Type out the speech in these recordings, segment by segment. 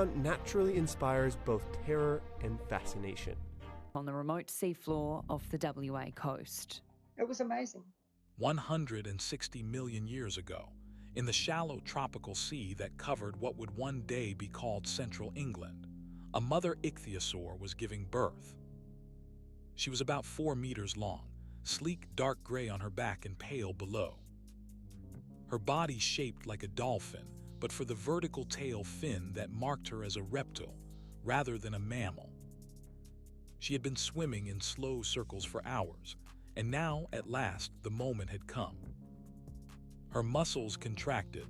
Naturally inspires both terror and fascination. On the remote seafloor off the WA coast. It was amazing. 160 million years ago, in the shallow tropical sea that covered what would one day be called Central England, a mother ichthyosaur was giving birth. She was about 4 meters long, sleek dark gray on her back and pale below. Her body shaped like a dolphin, but for the vertical tail fin that marked her as a reptile rather than a mammal. She had been swimming in slow circles for hours, and now, at last, the moment had come. Her muscles contracted.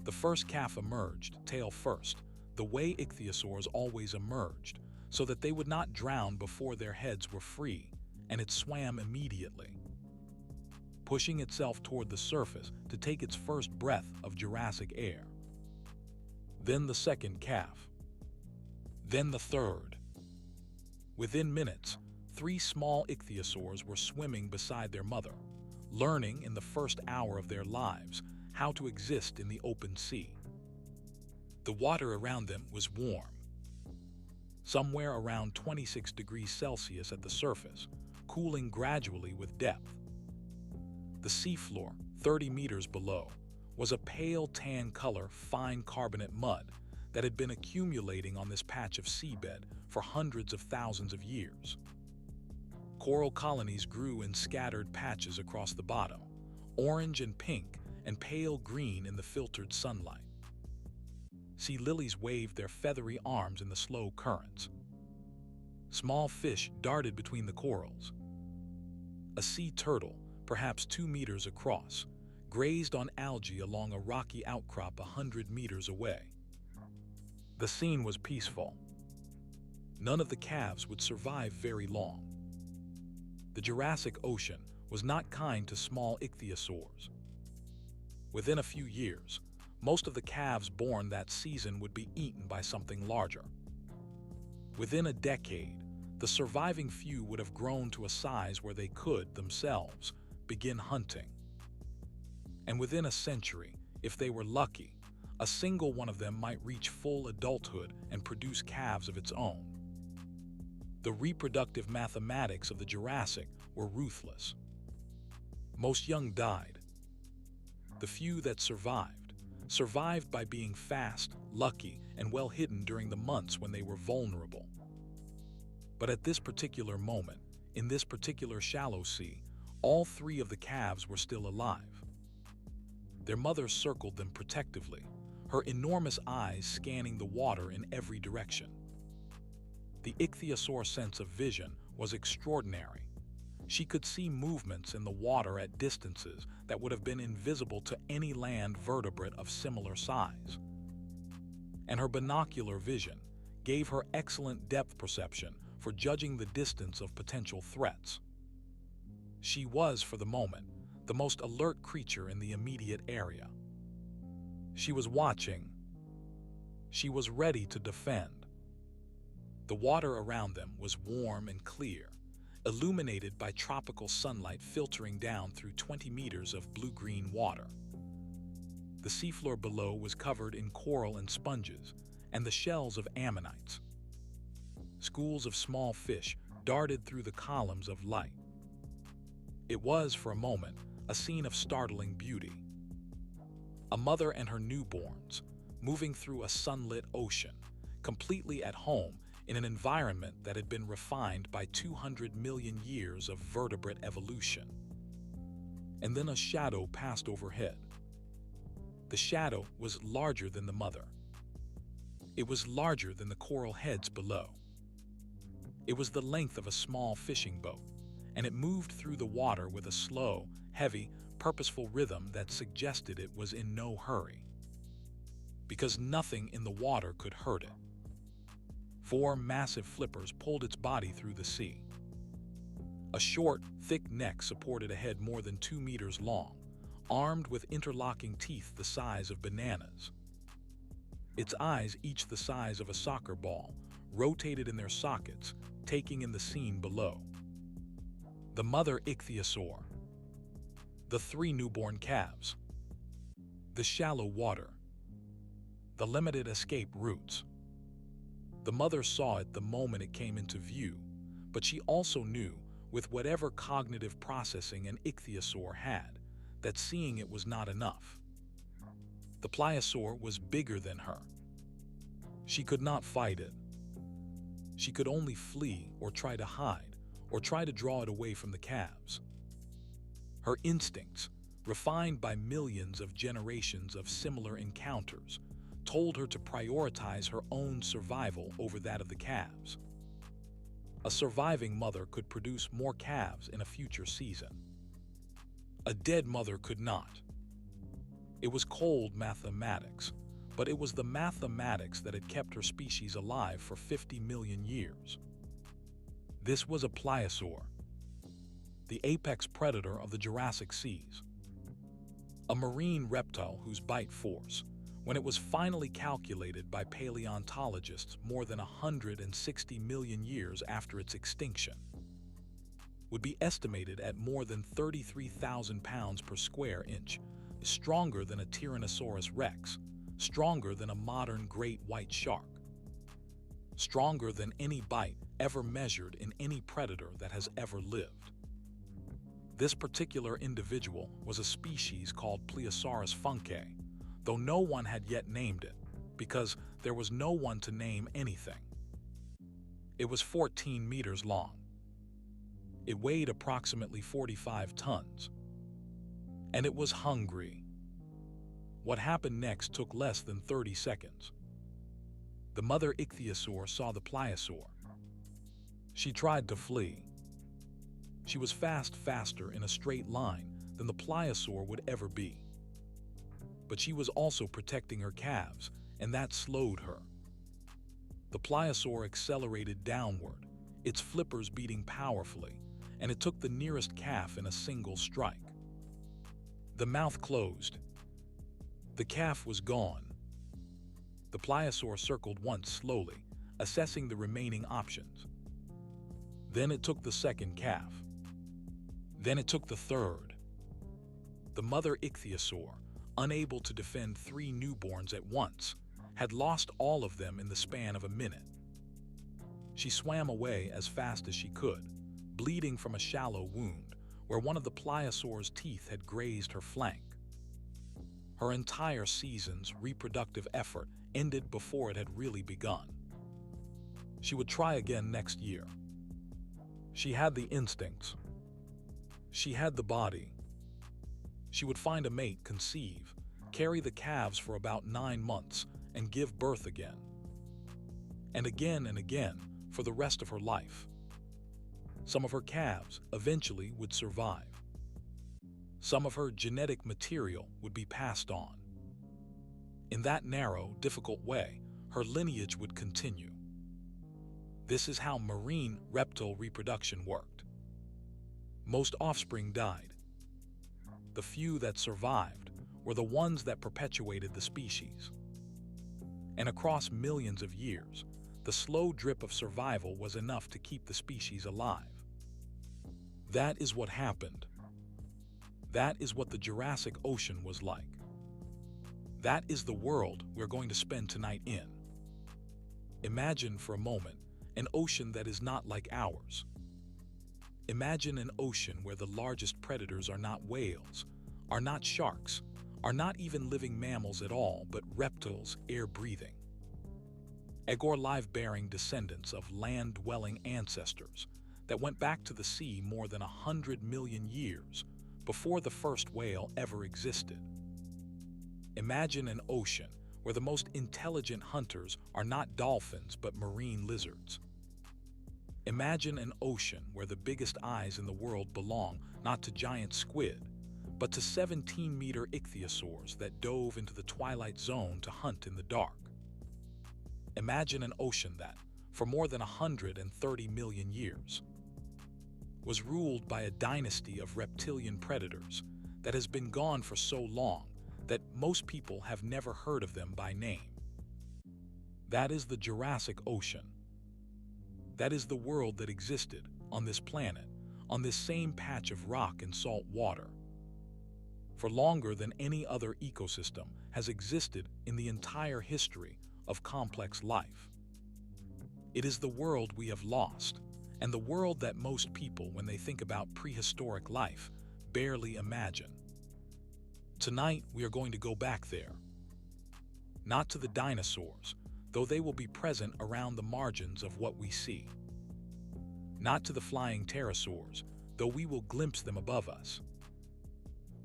The first calf emerged, tail first, the way ichthyosaurs always emerged, so that they would not drown before their heads were free, and it swam immediately, pushing itself toward the surface to take its first breath of Jurassic air. Then the second calf. Then the third. Within minutes, 3 small ichthyosaurs were swimming beside their mother, learning in the first hour of their lives how to exist in the open sea. The water around them was warm, somewhere around 26 degrees Celsius at the surface, cooling gradually with depth. The seafloor, 30 meters below, was a pale tan color fine carbonate mud that had been accumulating on this patch of seabed for hundreds of thousands of years. Coral colonies grew in scattered patches across the bottom, orange and pink and pale green in the filtered sunlight. Sea lilies waved their feathery arms in the slow currents. Small fish darted between the corals. A sea turtle, perhaps 2 meters across, grazed on algae along a rocky outcrop 100 meters away. The scene was peaceful. None of the calves would survive very long. The Jurassic Ocean was not kind to small ichthyosaurs. Within a few years, most of the calves born that season would be eaten by something larger. Within a decade, the surviving few would have grown to a size where they could, themselves, begin hunting. And within a century, if they were lucky, a single one of them might reach full adulthood and produce calves of its own. The reproductive mathematics of the Jurassic were ruthless. Most young died. The few that survived by being fast, lucky, and well hidden during the months when they were vulnerable. But at this particular moment, in this particular shallow sea, all 3 of the calves were still alive. Their mother circled them protectively, her enormous eyes scanning the water in every direction. The ichthyosaur sense of vision was extraordinary. She could see movements in the water at distances that would have been invisible to any land vertebrate of similar size. And her binocular vision gave her excellent depth perception for judging the distance of potential threats. She was, for the moment, the most alert creature in the immediate area. She was watching. She was ready to defend. The water around them was warm and clear, illuminated by tropical sunlight filtering down through 20 meters of blue-green water. The seafloor below was covered in coral and sponges, and the shells of ammonites. Schools of small fish darted through the columns of light. It was, for a moment, a scene of startling beauty. A mother and her newborns, moving through a sunlit ocean, completely at home in an environment that had been refined by 200 million years of vertebrate evolution. And then a shadow passed overhead. The shadow was larger than the mother. It was larger than the coral heads below. It was the length of a small fishing boat, and it moved through the water with a slow, heavy, purposeful rhythm that suggested it was in no hurry. Because nothing in the water could hurt it. 4 massive flippers pulled its body through the sea. A short, thick neck supported a head more than 2 meters long, armed with interlocking teeth the size of bananas. Its eyes, each the size of a soccer ball, rotated in their sockets, taking in the scene below. The mother ichthyosaur. The 3 newborn calves. The shallow water. The limited escape routes. The mother saw it the moment it came into view, but she also knew, with whatever cognitive processing an ichthyosaur had, that seeing it was not enough. The pliosaur was bigger than her. She could not fight it. She could only flee or try to hide or try to draw it away from the calves. Her instincts, refined by millions of generations of similar encounters, told her to prioritize her own survival over that of the calves. A surviving mother could produce more calves in a future season. A dead mother could not. It was cold mathematics, but it was the mathematics that had kept her species alive for 50 million years. This was a pliosaur, the apex predator of the Jurassic seas. A marine reptile whose bite force, when it was finally calculated by paleontologists more than 160 million years after its extinction, would be estimated at more than 33,000 pounds per square inch, stronger than a Tyrannosaurus rex, stronger than a modern great white shark, stronger than any bite ever measured in any predator that has ever lived. This particular individual was a species called Plesiosaurus funke, though no one had yet named it, because there was no one to name anything. It was 14 meters long. It weighed approximately 45 tons. And it was hungry. What happened next took less than 30 seconds. The mother ichthyosaur saw the pliosaur. She tried to flee. She was faster in a straight line than the pliosaur would ever be. But she was also protecting her calves, and that slowed her. The pliosaur accelerated downward, its flippers beating powerfully, and it took the nearest calf in a single strike. The mouth closed. The calf was gone. The pliosaur circled once slowly, assessing the remaining options. Then it took the second calf. Then it took the third. The mother ichthyosaur, unable to defend 3 newborns at once, had lost all of them in the span of a minute. She swam away as fast as she could, bleeding from a shallow wound where one of the pliosaur's teeth had grazed her flank. Her entire season's reproductive effort ended before it had really begun. She would try again next year. She had the instincts. She had the body. She would find a mate, conceive, carry the calves for about 9 months, and give birth again. And again for the rest of her life. Some of her calves eventually would survive. Some of her genetic material would be passed on. In that narrow, difficult way, her lineage would continue. This is how marine reptile reproduction worked. Most offspring died. The few that survived were the ones that perpetuated the species. And across millions of years, the slow drip of survival was enough to keep the species alive. That is what happened. That is what the Jurassic Ocean was like. That is the world we're going to spend tonight in. Imagine for a moment an ocean that is not like ours. Imagine an ocean where the largest predators are not whales, are not sharks, are not even living mammals at all, but reptiles, air-breathing. Live-bearing descendants of land-dwelling ancestors that went back to the sea more than 100 million years before the first whale ever existed. Imagine an ocean where the most intelligent hunters are not dolphins but marine lizards. Imagine an ocean where the biggest eyes in the world belong not to giant squid, but to 17-meter ichthyosaurs that dove into the twilight zone to hunt in the dark. Imagine an ocean that, for more than 130 million years, was ruled by a dynasty of reptilian predators that has been gone for so long that most people have never heard of them by name. That is the Jurassic Ocean. That is the world that existed on this planet, on this same patch of rock and salt water, for longer than any other ecosystem has existed in the entire history of complex life. It is the world we have lost, and the world that most people, when they think about prehistoric life, barely imagine. Tonight, we are going to go back there. Not to the dinosaurs, though they will be present around the margins of what we see. Not to the flying pterosaurs, though we will glimpse them above us.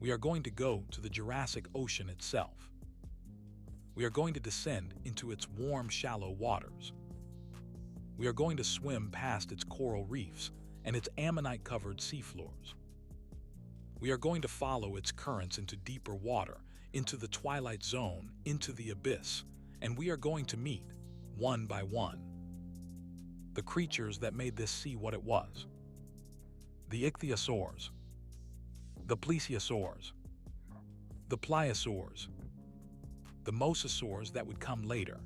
We are going to go to the Jurassic Ocean itself. We are going to descend into its warm, shallow waters. We are going to swim past its coral reefs and its ammonite-covered seafloors. We are going to follow its currents into deeper water, into the twilight zone, into the abyss, and we are going to meet, one by one, the creatures that made this sea what it was. The ichthyosaurs, the plesiosaurs, the pliosaurs, the mosasaurs that would come later,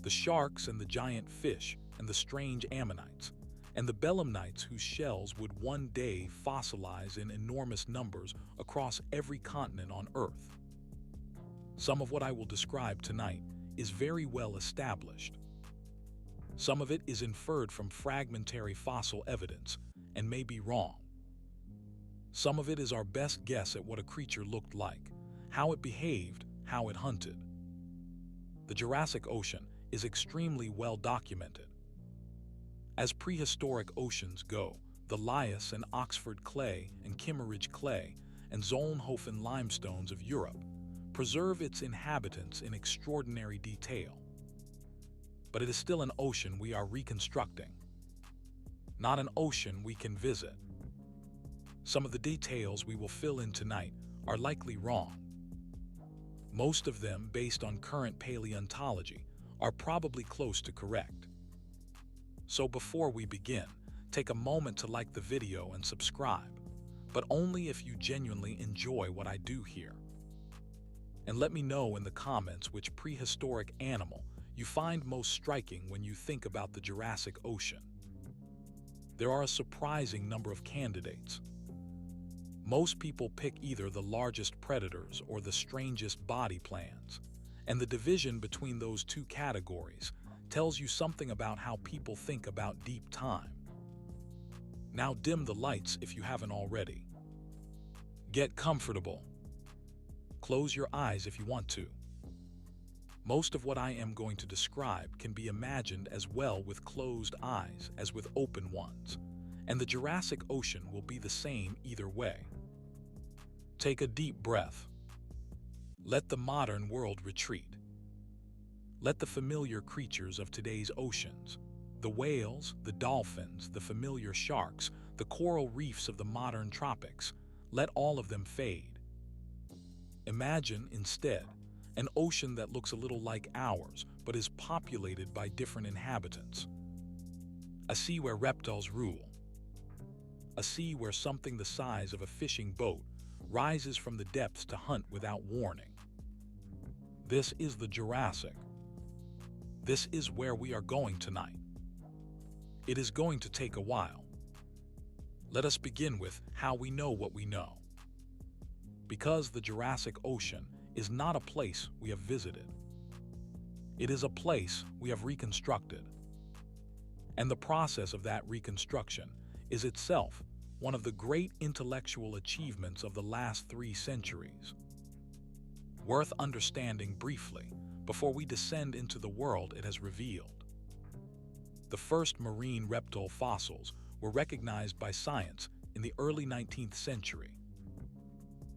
the sharks and the giant fish and the strange ammonites, and the belemnites whose shells would one day fossilize in enormous numbers across every continent on Earth. Some of what I will describe tonight is very well established. Some of it is inferred from fragmentary fossil evidence and may be wrong. Some of it is our best guess at what a creature looked like, how it behaved, how it hunted. The Jurassic Ocean is extremely well documented. As prehistoric oceans go, the Lias and Oxford clay and Kimmeridge clay and Zolnhofen limestones of Europe preserve its inhabitants in extraordinary detail. But it is still an ocean we are reconstructing, not an ocean we can visit. Some of the details we will fill in tonight are likely wrong. Most of them, based on current paleontology, are probably close to correct. So before we begin, take a moment to like the video and subscribe, but only if you genuinely enjoy what I do here. And let me know in the comments which prehistoric animal you find most striking when you think about the Jurassic Ocean. There are a surprising number of candidates. Most people pick either the largest predators or the strangest body plans, and the division between those two categories tells you something about how people think about deep time. Now dim the lights if you haven't already. Get comfortable. Close your eyes if you want to. Most of what I am going to describe can be imagined as well with closed eyes as with open ones, and the Jurassic Ocean will be the same either way. Take a deep breath. Let the modern world retreat. Let the familiar creatures of today's oceans, the whales, the dolphins, the familiar sharks, the coral reefs of the modern tropics, let all of them fade. Imagine, instead, an ocean that looks a little like ours, but is populated by different inhabitants. A sea where reptiles rule. A sea where something the size of a fishing boat rises from the depths to hunt without warning. This is the Jurassic. This is where we are going tonight. It is going to take a while. Let us begin with how we know what we know. Because the Jurassic Ocean is not a place we have visited. It is a place we have reconstructed. And the process of that reconstruction is itself one of the great intellectual achievements of the last 3 centuries. Worth understanding briefly before we descend into the world it has revealed. The first marine reptile fossils were recognized by science in the early 19th century.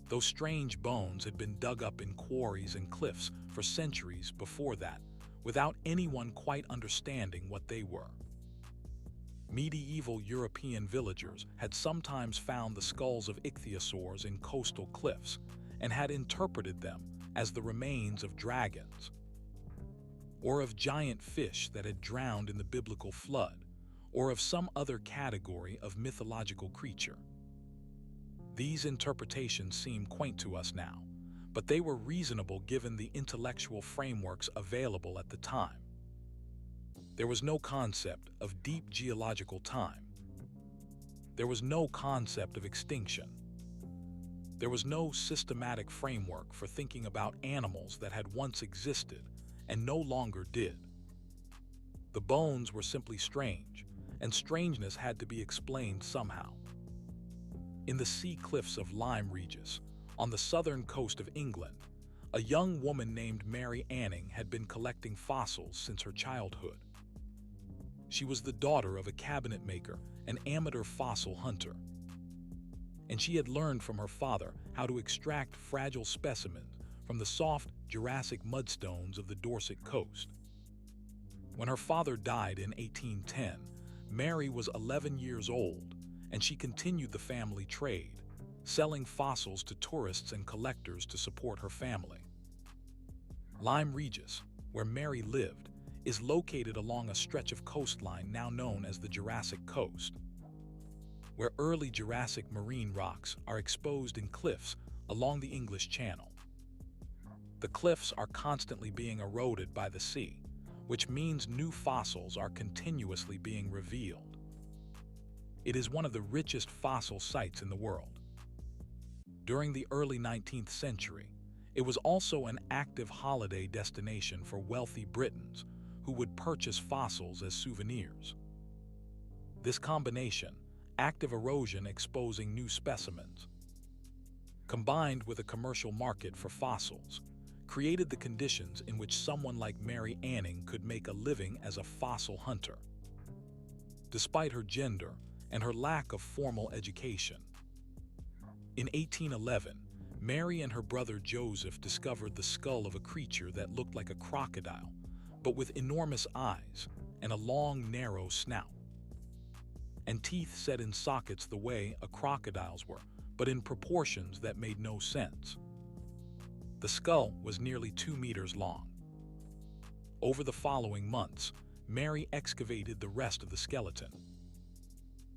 Those strange bones had been dug up in quarries and cliffs for centuries before that, without anyone quite understanding what they were. Medieval European villagers had sometimes found the skulls of ichthyosaurs in coastal cliffs and had interpreted them as the remains of dragons, or of giant fish that had drowned in the biblical flood, or of some other category of mythological creature. These interpretations seem quaint to us now, but they were reasonable given the intellectual frameworks available at the time. There was no concept of deep geological time. There was no concept of extinction. There was no systematic framework for thinking about animals that had once existed and no longer did. The bones were simply strange, and strangeness had to be explained somehow. In the sea cliffs of Lyme Regis, on the southern coast of England, a young woman named Mary Anning had been collecting fossils since her childhood. She was the daughter of a cabinet maker, an amateur fossil hunter, and she had learned from her father how to extract fragile specimens from the soft Jurassic mudstones of the Dorset coast. When her father died in 1810, Mary was 11 years old, and she continued the family trade, selling fossils to tourists and collectors to support her family. Lyme Regis, where Mary lived, is located along a stretch of coastline now known as the Jurassic Coast, where early Jurassic marine rocks are exposed in cliffs along the English Channel. The cliffs are constantly being eroded by the sea, which means new fossils are continuously being revealed. It is one of the richest fossil sites in the world. During the early 19th century, it was also an active holiday destination for wealthy Britons who would purchase fossils as souvenirs. This combination, active erosion exposing new specimens, combined with a commercial market for fossils, created the conditions in which someone like Mary Anning could make a living as a fossil hunter. Despite her gender and her lack of formal education, in 1811, Mary and her brother Joseph discovered the skull of a creature that looked like a crocodile, but with enormous eyes and a long, narrow snout, and teeth set in sockets the way a crocodile's were, but in proportions that made no sense. The skull was nearly 2 meters long. Over the following months, Mary excavated the rest of the skeleton.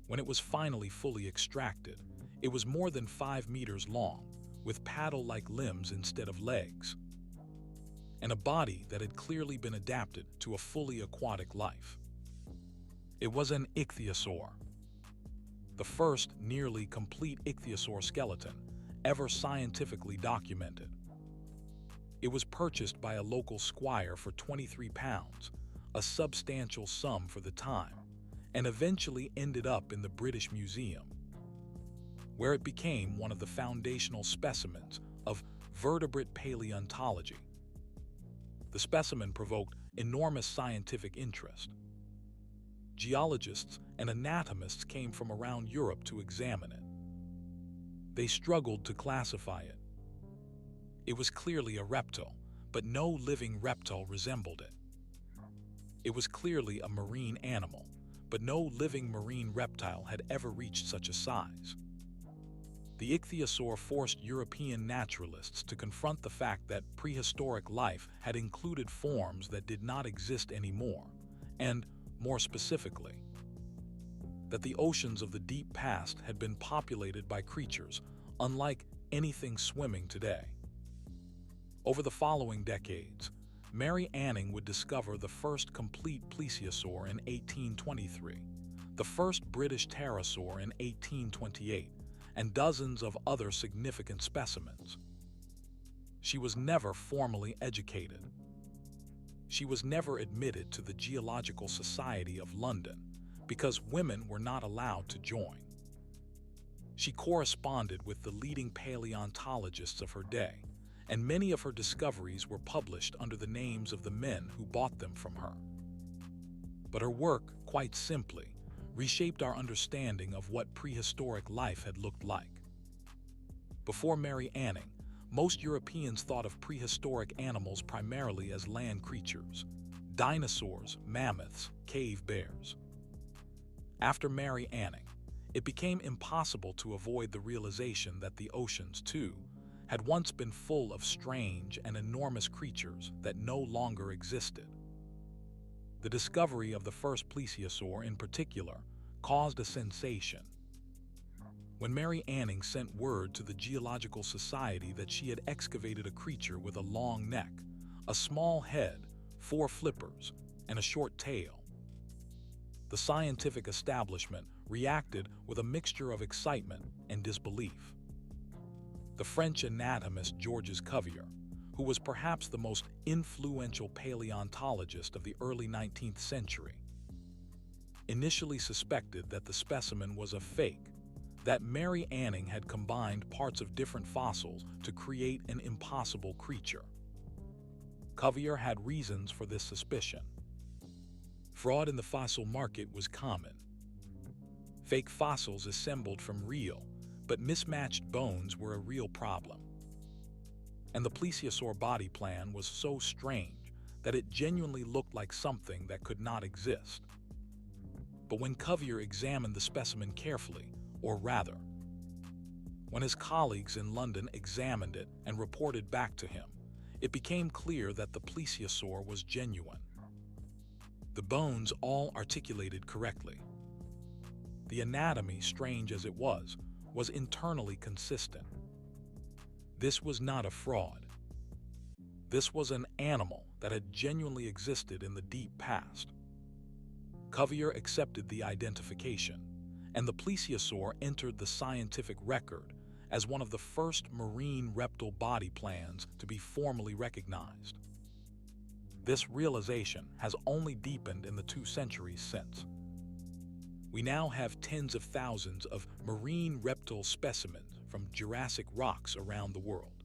When it was finally fully extracted, it was more than 5 meters long, with paddle-like limbs instead of legs, and a body that had clearly been adapted to a fully aquatic life. It was an ichthyosaur, the first nearly complete ichthyosaur skeleton ever scientifically documented. It was purchased by a local squire for £23, a substantial sum for the time, and eventually ended up in the British Museum, where it became one of the foundational specimens of vertebrate paleontology. The specimen provoked enormous scientific interest. Geologists and anatomists came from around Europe to examine it. They struggled to classify it. It was clearly a reptile, but no living reptile resembled it. It was clearly a marine animal, but no living marine reptile had ever reached such a size. The ichthyosaur forced European naturalists to confront the fact that prehistoric life had included forms that did not exist anymore, and, more specifically, that the oceans of the deep past had been populated by creatures unlike anything swimming today. Over the following decades, Mary Anning would discover the first complete plesiosaur in 1823, the first British pterosaur in 1828, and dozens of other significant specimens. She was never formally educated. She was never admitted to the Geological Society of London because women were not allowed to join. She corresponded with the leading paleontologists of her day, and many of her discoveries were published under the names of the men who bought them from her. But her work, quite simply, reshaped our understanding of what prehistoric life had looked like. Before Mary Anning, most Europeans thought of prehistoric animals primarily as land creatures: dinosaurs, mammoths, cave bears. After Mary Anning, it became impossible to avoid the realization that the oceans, too, had once been full of strange and enormous creatures that no longer existed. The discovery of the first plesiosaur in particular caused a sensation. When Mary Anning sent word to the Geological Society that she had excavated a creature with a long neck, a small head, 4 flippers, and a short tail, the scientific establishment reacted with a mixture of excitement and disbelief. the French anatomist Georges Cuvier, who was perhaps the most influential paleontologist of the early 19th century, initially suspected that the specimen was a fake, that Mary Anning had combined parts of different fossils to create an impossible creature. Cuvier had reasons for this suspicion. Fraud in the fossil market was common. Fake fossils assembled from real, but mismatched bones were a real problem. And the plesiosaur body plan was so strange that it genuinely looked like something that could not exist. But when Cuvier examined the specimen carefully, or rather, when his colleagues in London examined it and reported back to him, it became clear that the plesiosaur was genuine. The bones all articulated correctly. The anatomy, strange as it was internally consistent. This was not a fraud. This was an animal that had genuinely existed in the deep past. Cuvier accepted the identification, and the plesiosaur entered the scientific record as one of the first marine reptile body plans to be formally recognized. This realization has only deepened in the 2 centuries since. We now have tens of thousands of marine reptile specimens from Jurassic rocks around the world.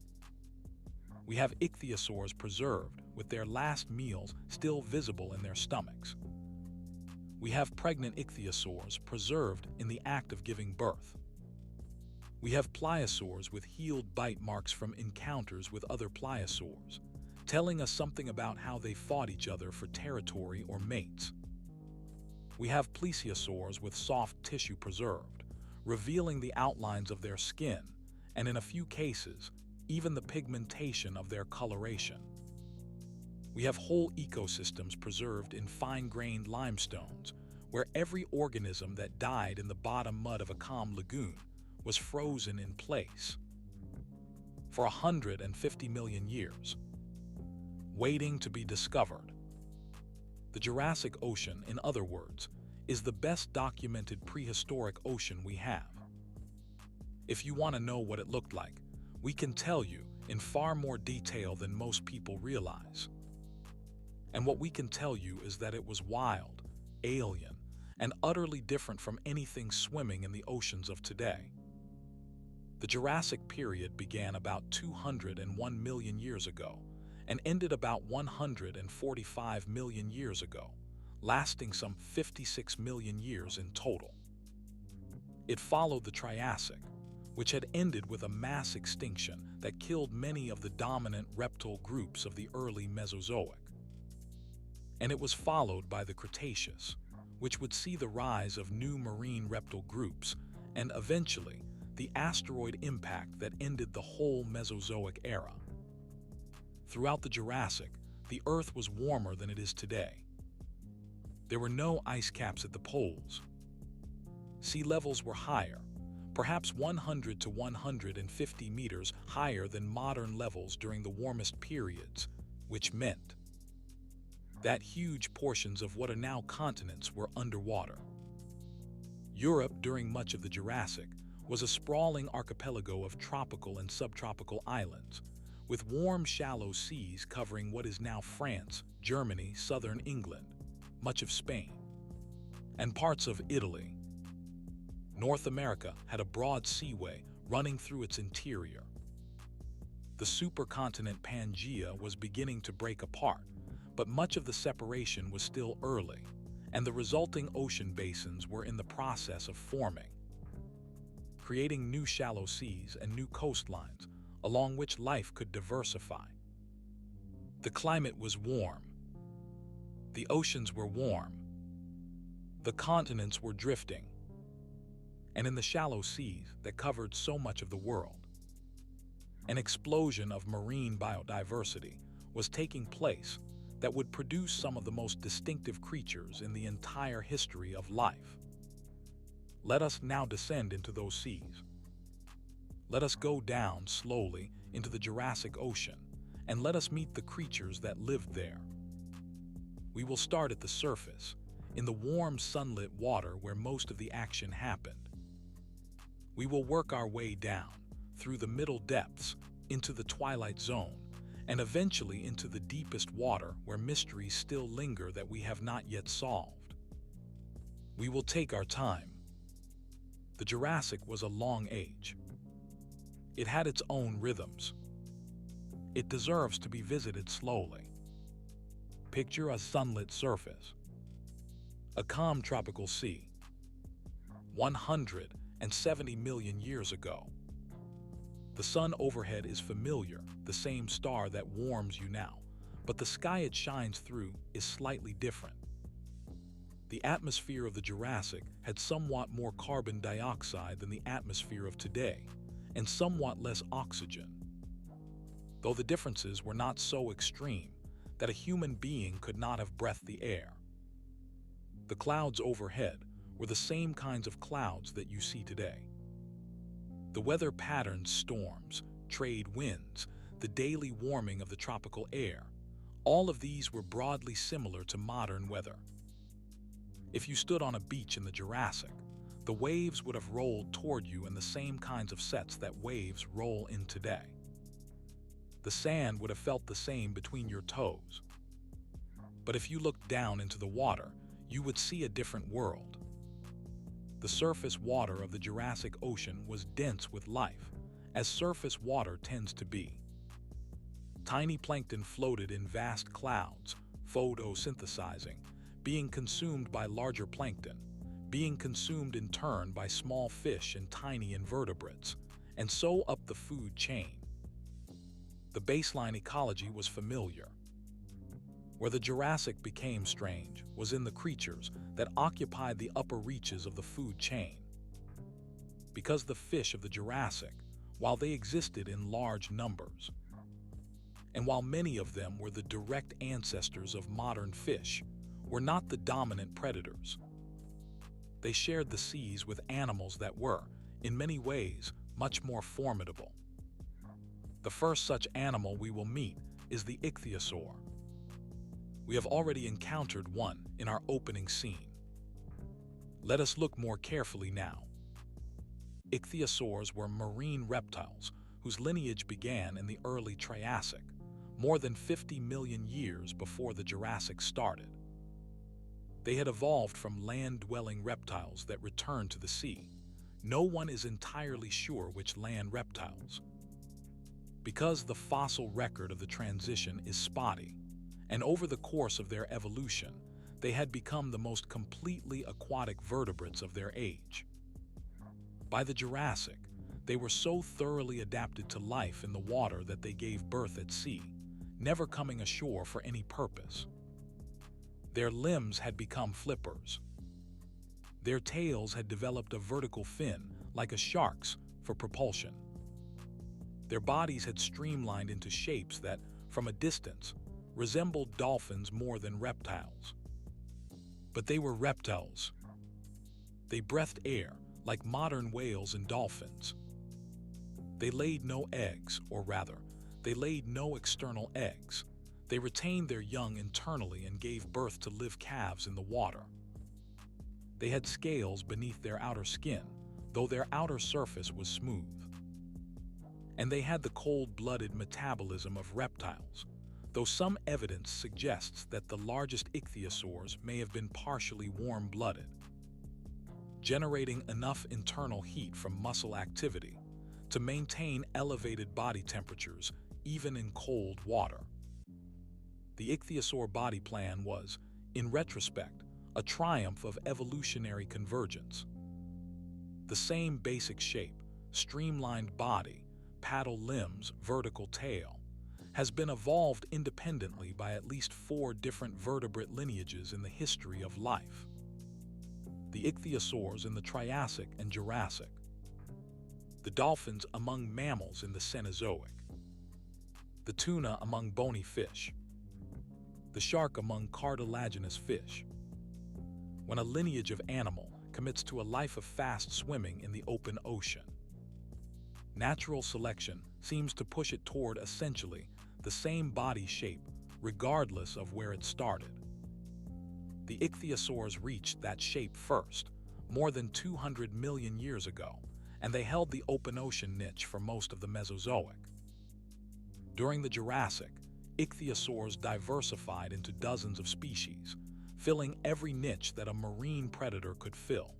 We have ichthyosaurs preserved with their last meals still visible in their stomachs. We have pregnant ichthyosaurs preserved in the act of giving birth. We have pliosaurs with healed bite marks from encounters with other pliosaurs, telling us something about how they fought each other for territory or mates. We have plesiosaurs with soft tissue preserved, revealing the outlines of their skin, and in a few cases, even the pigmentation of their coloration. We have whole ecosystems preserved in fine-grained limestones, where every organism that died in the bottom mud of a calm lagoon was frozen in place for 150 million years, waiting to be discovered. The Jurassic Ocean, in other words, is the best documented prehistoric ocean we have. If you want to know what it looked like, we can tell you in far more detail than most people realize. And what we can tell you is that it was wild, alien, and utterly different from anything swimming in the oceans of today. The Jurassic period began about 201 million years ago and ended about 145 million years ago, lasting some 56 million years in total. It followed the Triassic, which had ended with a mass extinction that killed many of the dominant reptile groups of the early Mesozoic. And it was followed by the Cretaceous, which would see the rise of new marine reptile groups, and eventually the asteroid impact that ended the whole Mesozoic era. Throughout the Jurassic, the Earth was warmer than it is today. There were no ice caps at the poles. Sea levels were higher, perhaps 100 to 150 meters higher than modern levels during the warmest periods, which meant that huge portions of what are now continents were underwater. Europe, during much of the Jurassic, was a sprawling archipelago of tropical and subtropical islands, with warm, shallow seas covering what is now France, Germany, southern England, much of Spain, and parts of Italy. North America had a broad seaway running through its interior. The supercontinent Pangaea was beginning to break apart, but much of the separation was still early, and the resulting ocean basins were in the process of forming, creating new shallow seas and new coastlines along which life could diversify. The climate was warm. The oceans were warm. The continents were drifting. And in the shallow seas that covered so much of the world, an explosion of marine biodiversity was taking place that would produce some of the most distinctive creatures in the entire history of life. Let us now descend into those seas. Let us go down slowly into the Jurassic Ocean, and let us meet the creatures that lived there. We will start at the surface, in the warm sunlit water where most of the action happened. We will work our way down, through the middle depths, into the twilight zone, and eventually into the deepest water where mysteries still linger that we have not yet solved. We will take our time. The Jurassic was a long age. It had its own rhythms. It deserves to be visited slowly. Picture a sunlit surface, a calm tropical sea. 170 million years ago. The sun overhead is familiar, the same star that warms you now, but the sky it shines through is slightly different. The atmosphere of the Jurassic had somewhat more carbon dioxide than the atmosphere of today, and somewhat less oxygen. Though the differences were not so extreme that a human being could not have breathed the air. The clouds overhead were the same kinds of clouds that you see today. The weather patterns, storms, trade winds, the daily warming of the tropical air, all of these were broadly similar to modern weather. If you stood on a beach in the Jurassic, the waves would have rolled toward you in the same kinds of sets that waves roll in today. The sand would have felt the same between your toes. But if you looked down into the water, you would see a different world. The surface water of the Jurassic Ocean was dense with life, as surface water tends to be. Tiny plankton floated in vast clouds, photosynthesizing, being consumed by larger plankton, being consumed in turn by small fish and tiny invertebrates, and so up the food chain. The baseline ecology was familiar. Where the Jurassic became strange was in the creatures that occupied the upper reaches of the food chain. Because the fish of the Jurassic, while they existed in large numbers, and while many of them were the direct ancestors of modern fish, were not the dominant predators. They shared the seas with animals that were, in many ways, much more formidable. The first such animal we will meet is the ichthyosaur. We have already encountered one in our opening scene. Let us look more carefully now. Ichthyosaurs were marine reptiles whose lineage began in the early Triassic, more than 50 million years before the Jurassic started. They had evolved from land-dwelling reptiles that returned to the sea. No one is entirely sure which land reptiles. Because the fossil record of the transition is spotty, and over the course of their evolution, they had become the most completely aquatic vertebrates of their age. By the Jurassic, they were so thoroughly adapted to life in the water that they gave birth at sea, never coming ashore for any purpose. Their limbs had become flippers. Their tails had developed a vertical fin, like a shark's, for propulsion. Their bodies had streamlined into shapes that, from a distance, resembled dolphins more than reptiles. But they were reptiles. They breathed air, like modern whales and dolphins. They laid no eggs, or rather, they laid no external eggs. They retained their young internally and gave birth to live calves in the water. They had scales beneath their outer skin, though their outer surface was smooth. And they had the cold-blooded metabolism of reptiles, though some evidence suggests that the largest ichthyosaurs may have been partially warm-blooded, generating enough internal heat from muscle activity to maintain elevated body temperatures even in cold water. The ichthyosaur body plan was, in retrospect, a triumph of evolutionary convergence. The same basic shape, streamlined body, paddle limbs, vertical tail, has been evolved independently by at least 4 different vertebrate lineages in the history of life. The ichthyosaurs in the Triassic and Jurassic, the dolphins among mammals in the Cenozoic, the tuna among bony fish, the shark among cartilaginous fish. When a lineage of animal commits to a life of fast swimming in the open ocean, natural selection seems to push it toward essentially the same body shape regardless of where it started. The ichthyosaurs reached that shape first, more than 200 million years ago, and they held the open ocean niche for most of the Mesozoic. During the Jurassic, ichthyosaurs diversified into dozens of species, filling every niche that a marine predator could fill.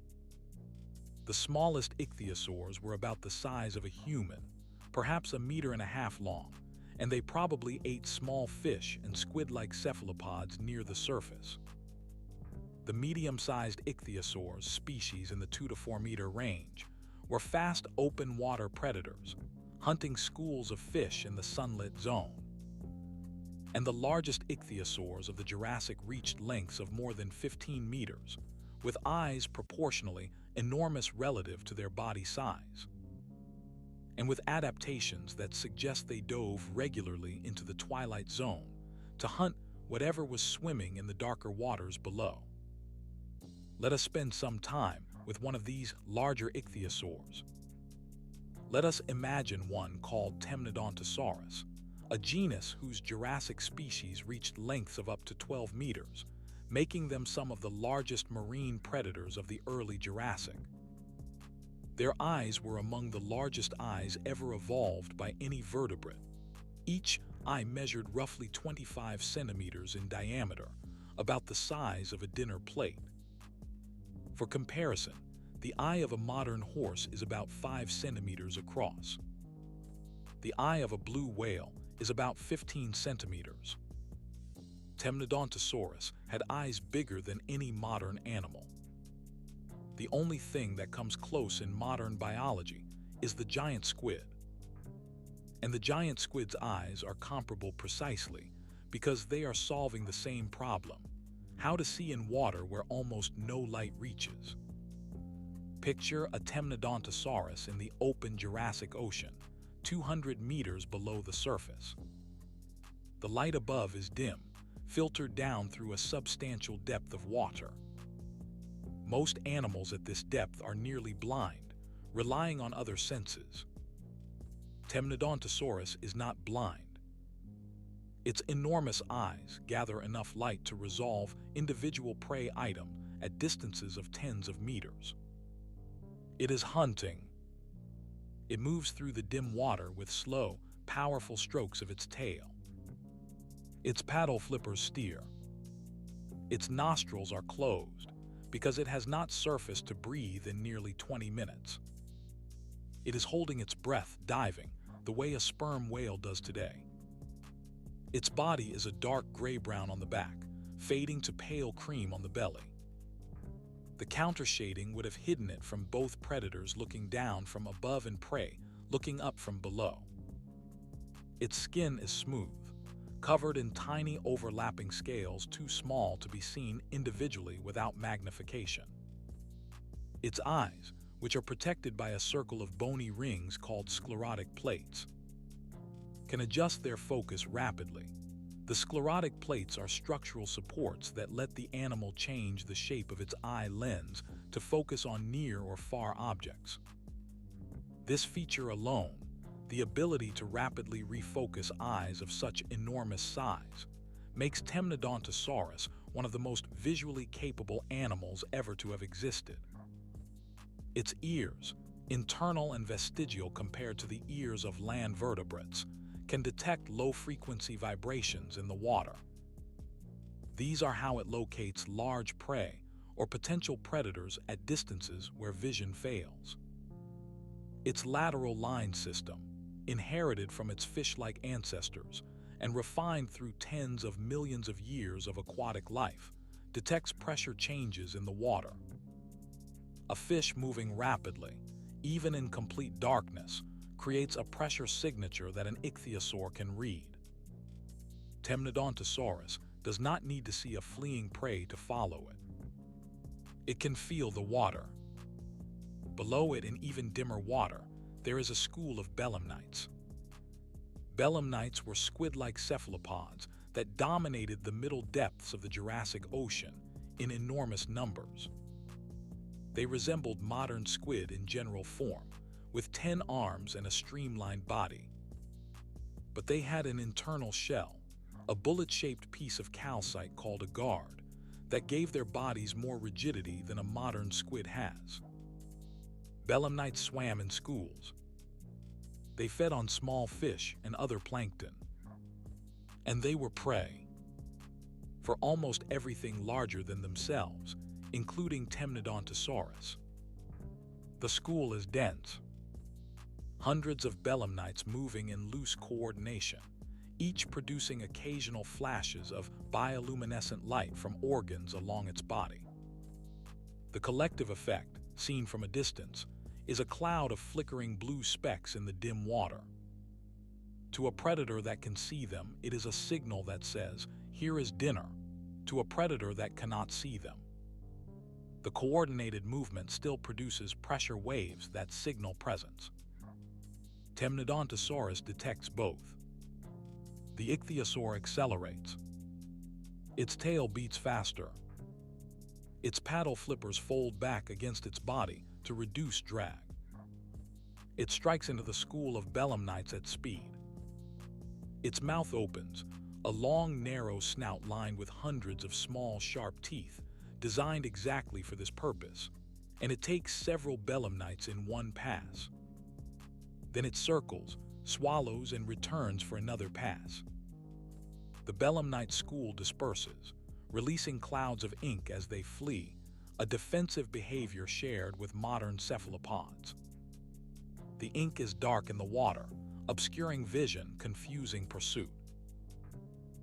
The smallest ichthyosaurs were about the size of a human, perhaps 1.5 meters long, and they probably ate small fish and squid-like cephalopods near the surface. The medium-sized ichthyosaurs species in the 2 to 4 meter range were fast open-water predators, hunting schools of fish in the sunlit zone. And the largest ichthyosaurs of the Jurassic reached lengths of more than 15 meters, with eyes proportionally enormous relative to their body size. And with adaptations that suggest they dove regularly into the twilight zone to hunt whatever was swimming in the darker waters below. Let us spend some time with one of these larger ichthyosaurs. Let us imagine one called Temnodontosaurus, a genus whose Jurassic species reached lengths of up to 12 meters, making them some of the largest marine predators of the early Jurassic. Their eyes were among the largest eyes ever evolved by any vertebrate. Each eye measured roughly 25 centimeters in diameter, about the size of a dinner plate. For comparison, the eye of a modern horse is about 5 centimeters across. The eye of a blue whale is about 15 centimeters. Temnodontosaurus had eyes bigger than any modern animal. The only thing that comes close in modern biology is the giant squid. And the giant squid's eyes are comparable precisely because they are solving the same problem: how to see in water where almost no light reaches. Picture a Temnodontosaurus in the open Jurassic Ocean, 200 meters below the surface. The light above is dim, filtered down through a substantial depth of water. Most animals at this depth are nearly blind, relying on other senses. Temnodontosaurus is not blind. Its enormous eyes gather enough light to resolve individual prey item at distances of tens of meters. It is hunting. It moves through the dim water with slow, powerful strokes of its tail. Its paddle flippers steer. Its nostrils are closed because it has not surfaced to breathe in nearly 20 minutes. It is holding its breath diving the way a sperm whale does today. Its body is a dark gray-brown on the back, fading to pale cream on the belly. The countershading would have hidden it from both predators looking down from above and prey looking up from below. Its skin is smooth, covered in tiny overlapping scales too small to be seen individually without magnification. Its eyes, which are protected by a circle of bony rings called sclerotic plates, can adjust their focus rapidly. The sclerotic plates are structural supports that let the animal change the shape of its eye lens to focus on near or far objects. This feature alone, the ability to rapidly refocus eyes of such enormous size, makes Temnodontosaurus one of the most visually capable animals ever to have existed. Its ears, internal and vestigial compared to the ears of land vertebrates, can detect low-frequency vibrations in the water. These are how it locates large prey or potential predators at distances where vision fails. Its lateral line system, inherited from its fish-like ancestors and refined through tens of millions of years of aquatic life, detects pressure changes in the water. A fish moving rapidly, even in complete darkness, creates a pressure signature that an ichthyosaur can read. Temnodontosaurus does not need to see a fleeing prey to follow it. It can feel the water. Below it, in even dimmer water, there is a school of belemnites. Belemnites were squid-like cephalopods that dominated the middle depths of the Jurassic Ocean in enormous numbers. They resembled modern squid in general form, with 10 arms and a streamlined body. But they had an internal shell, a bullet-shaped piece of calcite called a guard, that gave their bodies more rigidity than a modern squid has. Belemnites swam in schools. They fed on small fish and other plankton. And they were prey for almost everything larger than themselves, including Temnodontosaurus. The school is dense. Hundreds of belemnites moving in loose coordination, each producing occasional flashes of bioluminescent light from organs along its body. The collective effect, seen from a distance, is a cloud of flickering blue specks in the dim water. To a predator that can see them, it is a signal that says, "Here is dinner," to a predator that cannot see them. The coordinated movement still produces pressure waves that signal presence. Temnodontosaurus detects both. The ichthyosaur accelerates. Its tail beats faster. Its paddle flippers fold back against its body to reduce drag. It strikes into the school of belemnites at speed. Its mouth opens, a long, narrow snout lined with hundreds of small, sharp teeth, designed exactly for this purpose, and it takes several belemnites in one pass. Then it circles, swallows, and returns for another pass. The belemnite school disperses, releasing clouds of ink as they flee, a defensive behavior shared with modern cephalopods. The ink is dark in the water, obscuring vision, confusing pursuit.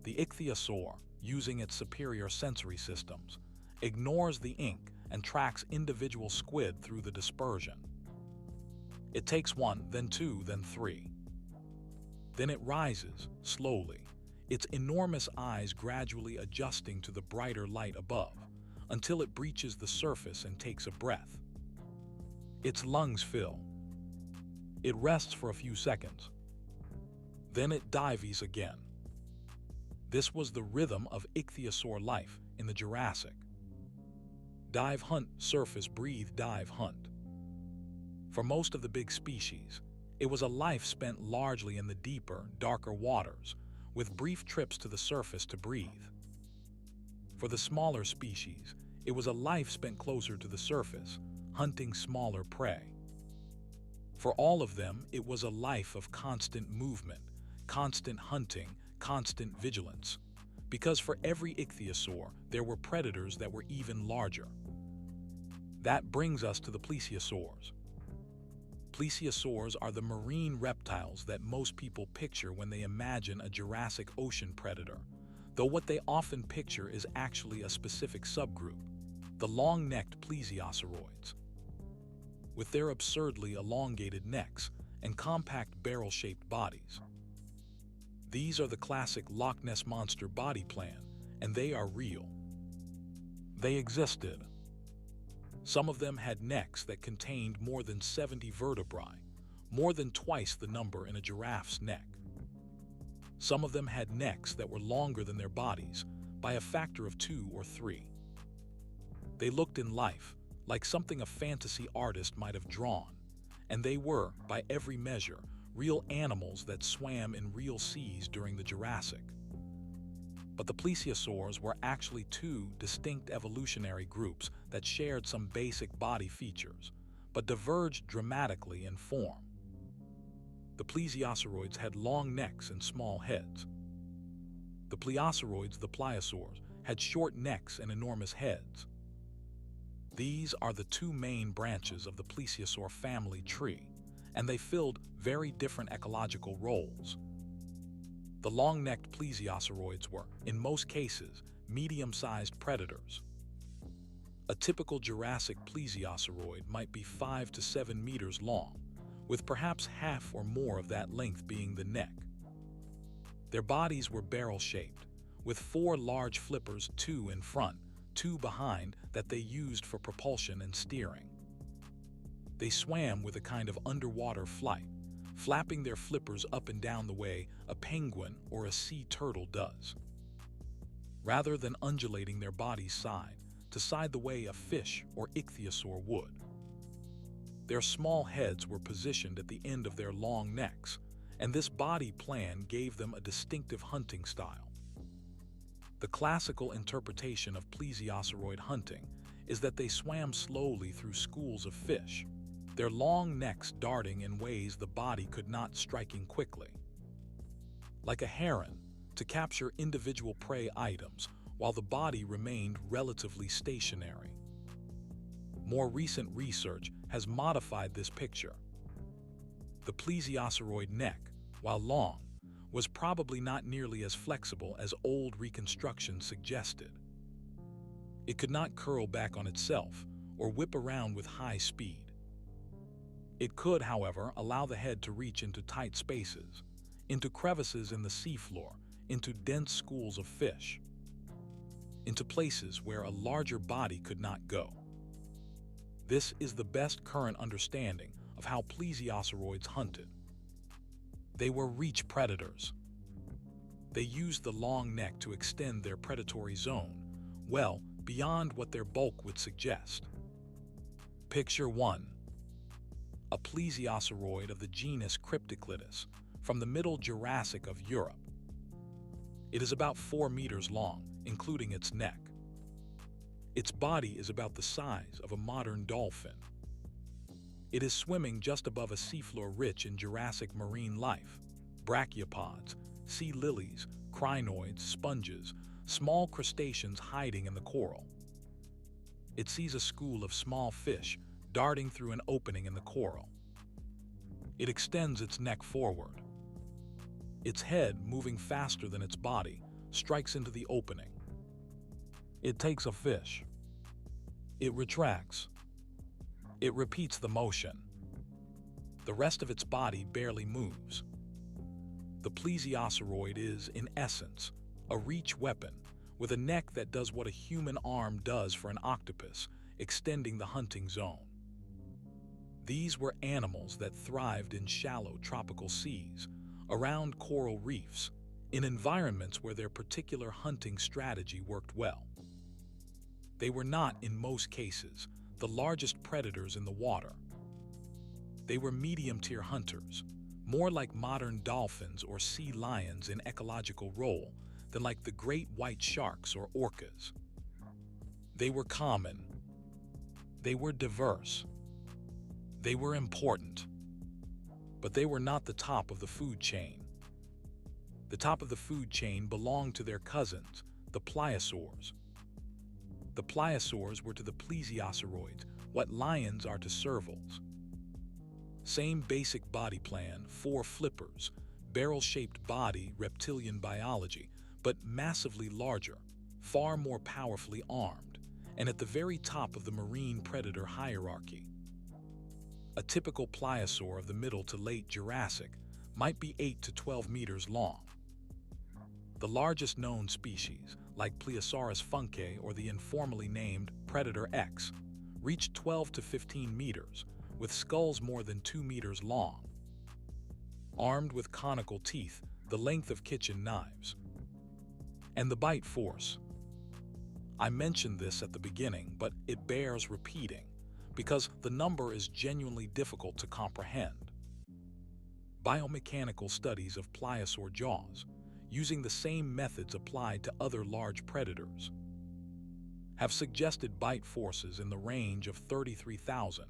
The ichthyosaur, using its superior sensory systems, ignores the ink and tracks individual squid through the dispersion. It takes one, then two, then three. Then it rises, slowly, its enormous eyes gradually adjusting to the brighter light above, until it breaches the surface and takes a breath. Its lungs fill. It rests for a few seconds. Then it dives again. This was the rhythm of ichthyosaur life in the Jurassic. Dive, hunt, surface, breathe, dive, hunt. For most of the big species, it was a life spent largely in the deeper, darker waters, with brief trips to the surface to breathe. For the smaller species, it was a life spent closer to the surface, hunting smaller prey. For all of them, it was a life of constant movement, constant hunting, constant vigilance, because for every ichthyosaur, there were predators that were even larger. That brings us to the plesiosaurs. Plesiosaurs are the marine reptiles that most people picture when they imagine a Jurassic ocean predator, though what they often picture is actually a specific subgroup, the long-necked plesiosauroids. With their absurdly elongated necks and compact barrel-shaped bodies. These are the classic Loch Ness Monster body plan, and they are real. They existed. Some of them had necks that contained more than 70 vertebrae, more than twice the number in a giraffe's neck. Some of them had necks that were longer than their bodies by a factor of 2 or 3. They looked in life like something a fantasy artist might have drawn, and they were, by every measure, real animals that swam in real seas during the Jurassic. But the plesiosaurs were actually two distinct evolutionary groups that shared some basic body features, but diverged dramatically in form. The plesiosauroids had long necks and small heads. The pleosauroids, the pliosaurs, had short necks and enormous heads. These are the two main branches of the plesiosaur family tree, and they filled very different ecological roles. The long-necked plesiosauroids were, in most cases, medium-sized predators. A typical Jurassic plesiosauroid might be 5 to 7 meters long, with perhaps half or more of that length being the neck. Their bodies were barrel-shaped, with 4 large flippers, 2 in front, 2 behind, that they used for propulsion and steering. They swam with a kind of underwater flight, flapping their flippers up and down the way a penguin or a sea turtle does, rather than undulating their bodies side to side the way a fish or ichthyosaur would. Their small heads were positioned at the end of their long necks, and this body plan gave them a distinctive hunting style. The classical interpretation of plesiosauroid hunting is that they swam slowly through schools of fish, their long necks darting in ways the body could not, striking quickly. Like a heron, to capture individual prey items while the body remained relatively stationary. More recent research has modified this picture. The plesiosauride neck, while long, was probably not nearly as flexible as old reconstructions suggested. It could not curl back on itself or whip around with high speed. It could, however, allow the head to reach into tight spaces, into crevices in the seafloor, into dense schools of fish, into places where a larger body could not go. This is the best current understanding of how plesiosauroids hunted. They were reach predators. They used the long neck to extend their predatory zone, well beyond what their bulk would suggest. Picture 1. A plesiosauroid of the genus Crypticlidus from the Middle Jurassic of Europe. It is about 4 meters long, including its neck. Its body is about the size of a modern dolphin. It is swimming just above a seafloor rich in Jurassic marine life: brachiopods, sea lilies, crinoids, sponges, small crustaceans hiding in the coral. It sees a school of small fish darting through an opening in the coral. It extends its neck forward. Its head, moving faster than its body, strikes into the opening. It takes a fish. It retracts. It repeats the motion. The rest of its body barely moves. The plesiosauroid is, in essence, a reach weapon with a neck that does what a human arm does for an octopus, extending the hunting zone. These were animals that thrived in shallow tropical seas, around coral reefs, in environments where their particular hunting strategy worked well. They were not, in most cases, the largest predators in the water. They were medium-tier hunters, more like modern dolphins or sea lions in ecological role than like the great white sharks or orcas. They were common. They were diverse. They were important. But they were not the top of the food chain. The top of the food chain belonged to their cousins, the pliosaurs. The pliosaurs were to the plesiosauroids what lions are to servals. Same basic body plan, 4 flippers, barrel-shaped body, reptilian biology, but massively larger, far more powerfully armed, and at the very top of the marine predator hierarchy. A typical pliosaur of the middle to late Jurassic might be 8 to 12 meters long. The largest known species, like Plesiosaurus funke or the informally named Predator X, reached 12 to 15 meters, with skulls more than 2 meters long. Armed with conical teeth the length of kitchen knives. And the bite force. I mentioned this at the beginning, but it bears repeating, because the number is genuinely difficult to comprehend. Biomechanical studies of pliosaur jaws, using the same methods applied to other large predators, have suggested bite forces in the range of 33,000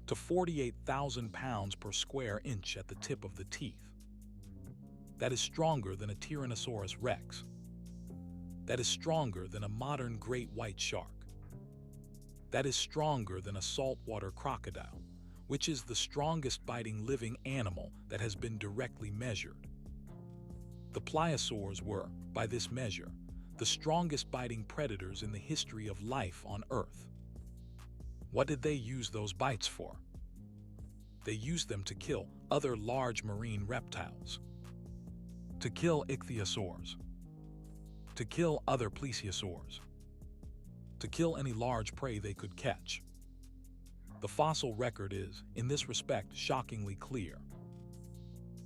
to 48,000 pounds per square inch at the tip of the teeth. That is stronger than a Tyrannosaurus rex. That is stronger than a modern great white shark. That is stronger than a saltwater crocodile, which is the strongest biting living animal that has been directly measured. The pliosaurs were, by this measure, the strongest biting predators in the history of life on Earth. What did they use those bites for? They used them to kill other large marine reptiles, to kill ichthyosaurs, to kill other plesiosaurs, to kill any large prey they could catch. The fossil record is, in this respect, shockingly clear.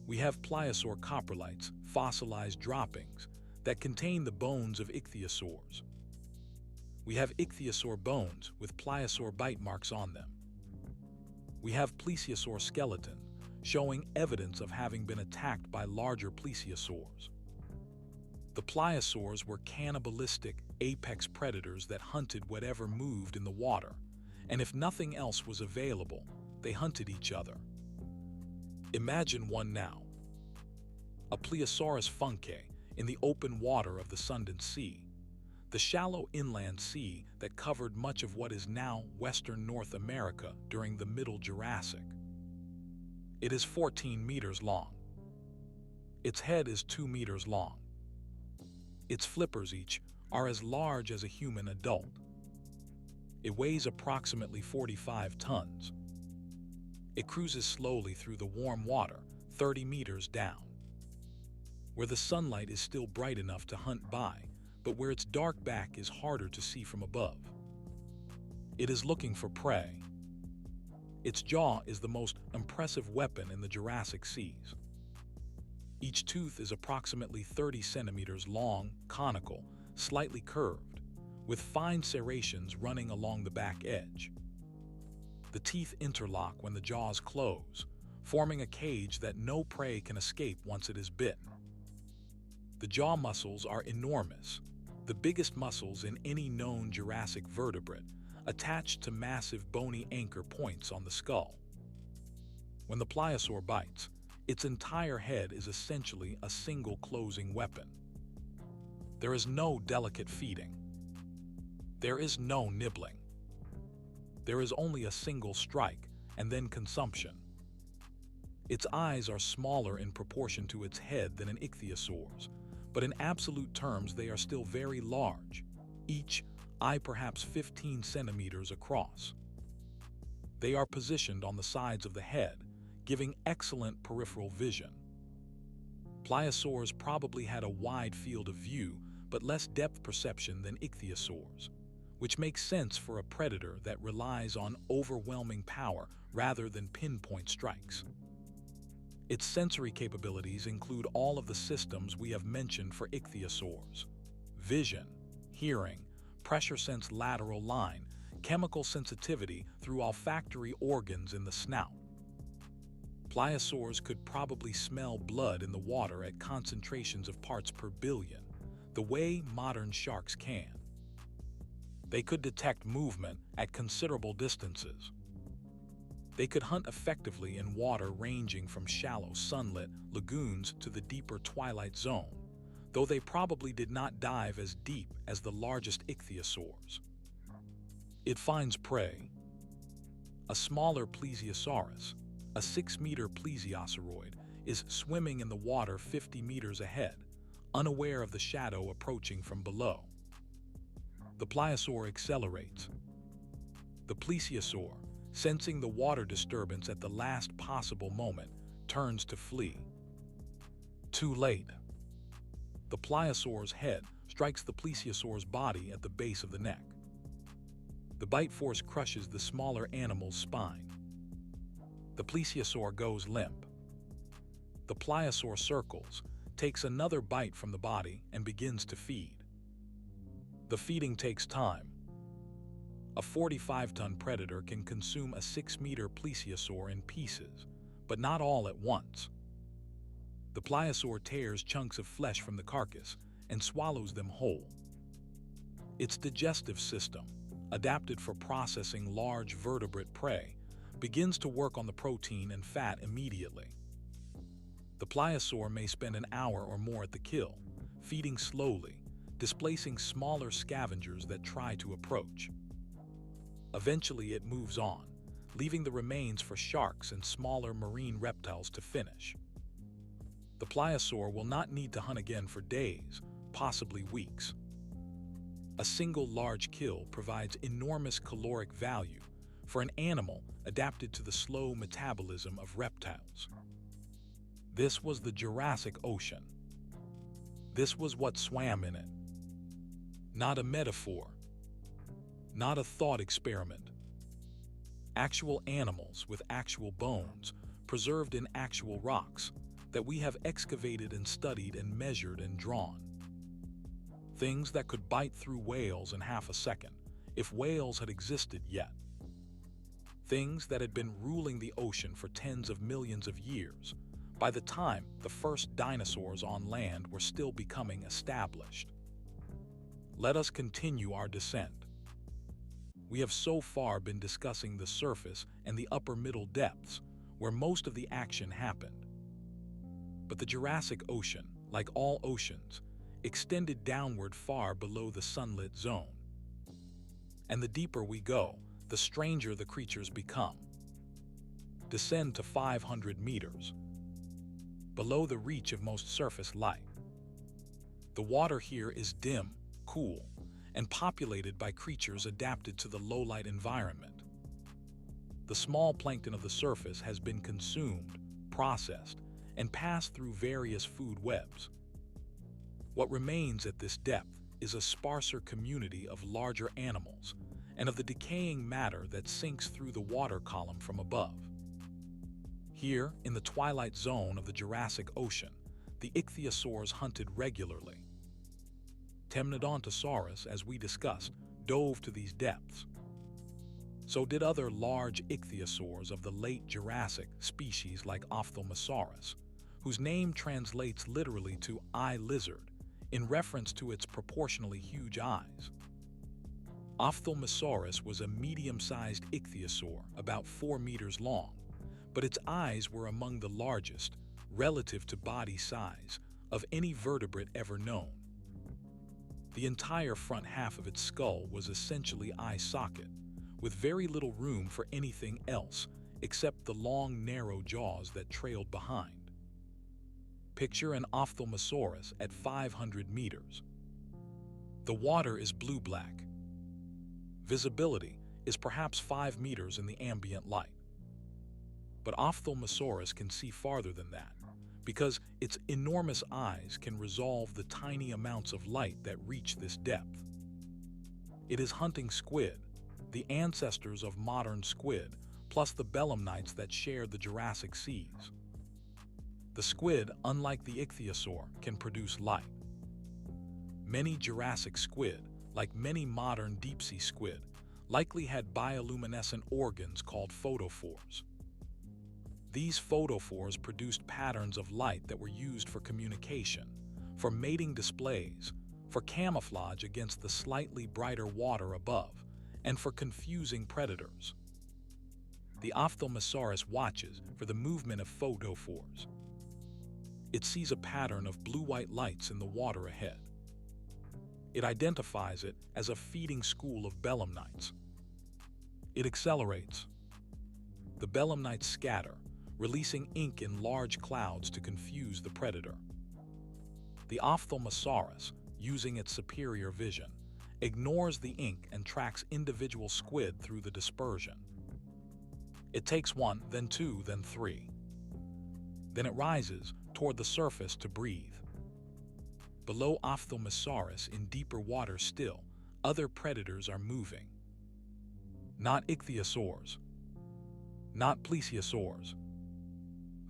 We have pliosaur coprolites, fossilized droppings, that contain the bones of ichthyosaurs. We have ichthyosaur bones with pliosaur bite marks on them. We have plesiosaur skeleton, showing evidence of having been attacked by larger plesiosaurs. The pliosaurs were cannibalistic, apex predators that hunted whatever moved in the water, and if nothing else was available, they hunted each other. Imagine one now. A Plesiosaurus funke in the open water of the Sundance Sea, the shallow inland sea that covered much of what is now western North America during the Middle Jurassic. It is 14 meters long. Its head is 2 meters long. Its flippers each are as large as a human adult. It weighs approximately 45 tons. It cruises slowly through the warm water, 30 meters down, where the sunlight is still bright enough to hunt by, but where its dark back is harder to see from above. It is looking for prey. Its jaw is the most impressive weapon in the Jurassic seas. Each tooth is approximately 30 centimeters long, conical, slightly curved, with fine serrations running along the back edge. The teeth interlock when the jaws close, forming a cage that no prey can escape once it is bitten. The jaw muscles are enormous, the biggest muscles in any known Jurassic vertebrate, attached to massive bony anchor points on the skull. When the pliosaur bites, its entire head is essentially a single closing weapon. There is no delicate feeding. There is no nibbling. There is only a single strike and then consumption. Its eyes are smaller in proportion to its head than an ichthyosaur's, but in absolute terms they are still very large, each eye perhaps 15 centimeters across. They are positioned on the sides of the head, giving excellent peripheral vision. Pliosaurs probably had a wide field of view, but less depth perception than ichthyosaurs, which makes sense for a predator that relies on overwhelming power rather than pinpoint strikes. Its sensory capabilities include all of the systems we have mentioned for ichthyosaurs: vision, hearing, pressure sense lateral line, chemical sensitivity through olfactory organs in the snout. Pliosaurs could probably smell blood in the water at concentrations of parts per billion, the way modern sharks can. They could detect movement at considerable distances. They could hunt effectively in water ranging from shallow sunlit lagoons to the deeper twilight zone, though they probably did not dive as deep as the largest ichthyosaurs. It finds prey. A smaller plesiosaurus, a 6-meter plesiosauroid, is swimming in the water 50 meters ahead, unaware of the shadow approaching from below. The pliosaur accelerates. The plesiosaur, sensing the water disturbance at the last possible moment, turns to flee. Too late. The pliosaur's head strikes the plesiosaur's body at the base of the neck. The bite force crushes the smaller animal's spine. The plesiosaur goes limp. The pliosaur circles, takes another bite from the body, and begins to feed. The feeding takes time. A 45-ton predator can consume a 6-meter plesiosaur in pieces, but not all at once. The pliosaur tears chunks of flesh from the carcass and swallows them whole. Its digestive system, adapted for processing large vertebrate prey, begins to work on the protein and fat immediately. The pliosaur may spend an hour or more at the kill, feeding slowly, displacing smaller scavengers that try to approach. Eventually it moves on, leaving the remains for sharks and smaller marine reptiles to finish. The pliosaur will not need to hunt again for days, possibly weeks. A single large kill provides enormous caloric value for an animal adapted to the slow metabolism of reptiles. This was the Jurassic Ocean. This was what swam in it. Not a metaphor. Not a thought experiment. Actual animals with actual bones, preserved in actual rocks, that we have excavated and studied and measured and drawn. Things that could bite through whales in half a second, if whales had existed yet. Things that had been ruling the ocean for tens of millions of years, by the time the first dinosaurs on land were still becoming established. Let us continue our descent. We have so far been discussing the surface and the upper middle depths, where most of the action happened. But the Jurassic Ocean, like all oceans, extended downward far below the sunlit zone. And the deeper we go, the stranger the creatures become. Descend to 500 meters, below the reach of most surface light. The water here is dim, cool, and populated by creatures adapted to the low-light environment. The small plankton of the surface has been consumed, processed, and passed through various food webs. What remains at this depth is a sparser community of larger animals and of the decaying matter that sinks through the water column from above. Here, in the twilight zone of the Jurassic Ocean, the ichthyosaurs hunted regularly. Temnodontosaurus, as we discussed, dove to these depths. So did other large ichthyosaurs of the late Jurassic species like Ophthalmosaurus, whose name translates literally to eye lizard, in reference to its proportionally huge eyes. Ophthalmosaurus was a medium-sized ichthyosaur, about 4 meters long, but its eyes were among the largest, relative to body size, of any vertebrate ever known. The entire front half of its skull was essentially eye socket, with very little room for anything else except the long, narrow jaws that trailed behind. Picture an Ophthalmosaurus at 500 meters. The water is blue-black. Visibility is perhaps 5 meters in the ambient light. But Ophthalmosaurus can see farther than that, because its enormous eyes can resolve the tiny amounts of light that reach this depth. It is hunting squid, the ancestors of modern squid, plus the belemnites that shared the Jurassic seas. The squid, unlike the ichthyosaur, can produce light. Many Jurassic squid, like many modern deep-sea squid, likely had bioluminescent organs called photophores. These photophores produced patterns of light that were used for communication, for mating displays, for camouflage against the slightly brighter water above, and for confusing predators. The Ophthalmosaurus watches for the movement of photophores. It sees a pattern of blue-white lights in the water ahead. It identifies it as a feeding school of belemnites. It accelerates. The belemnites scatter, releasing ink in large clouds to confuse the predator. The Ophthalmosaurus, using its superior vision, ignores the ink and tracks individual squid through the dispersion. It takes 1, then 2, then 3. Then it rises toward the surface to breathe. Below Ophthalmosaurus, in deeper water still, other predators are moving. Not ichthyosaurs. Not plesiosaurs.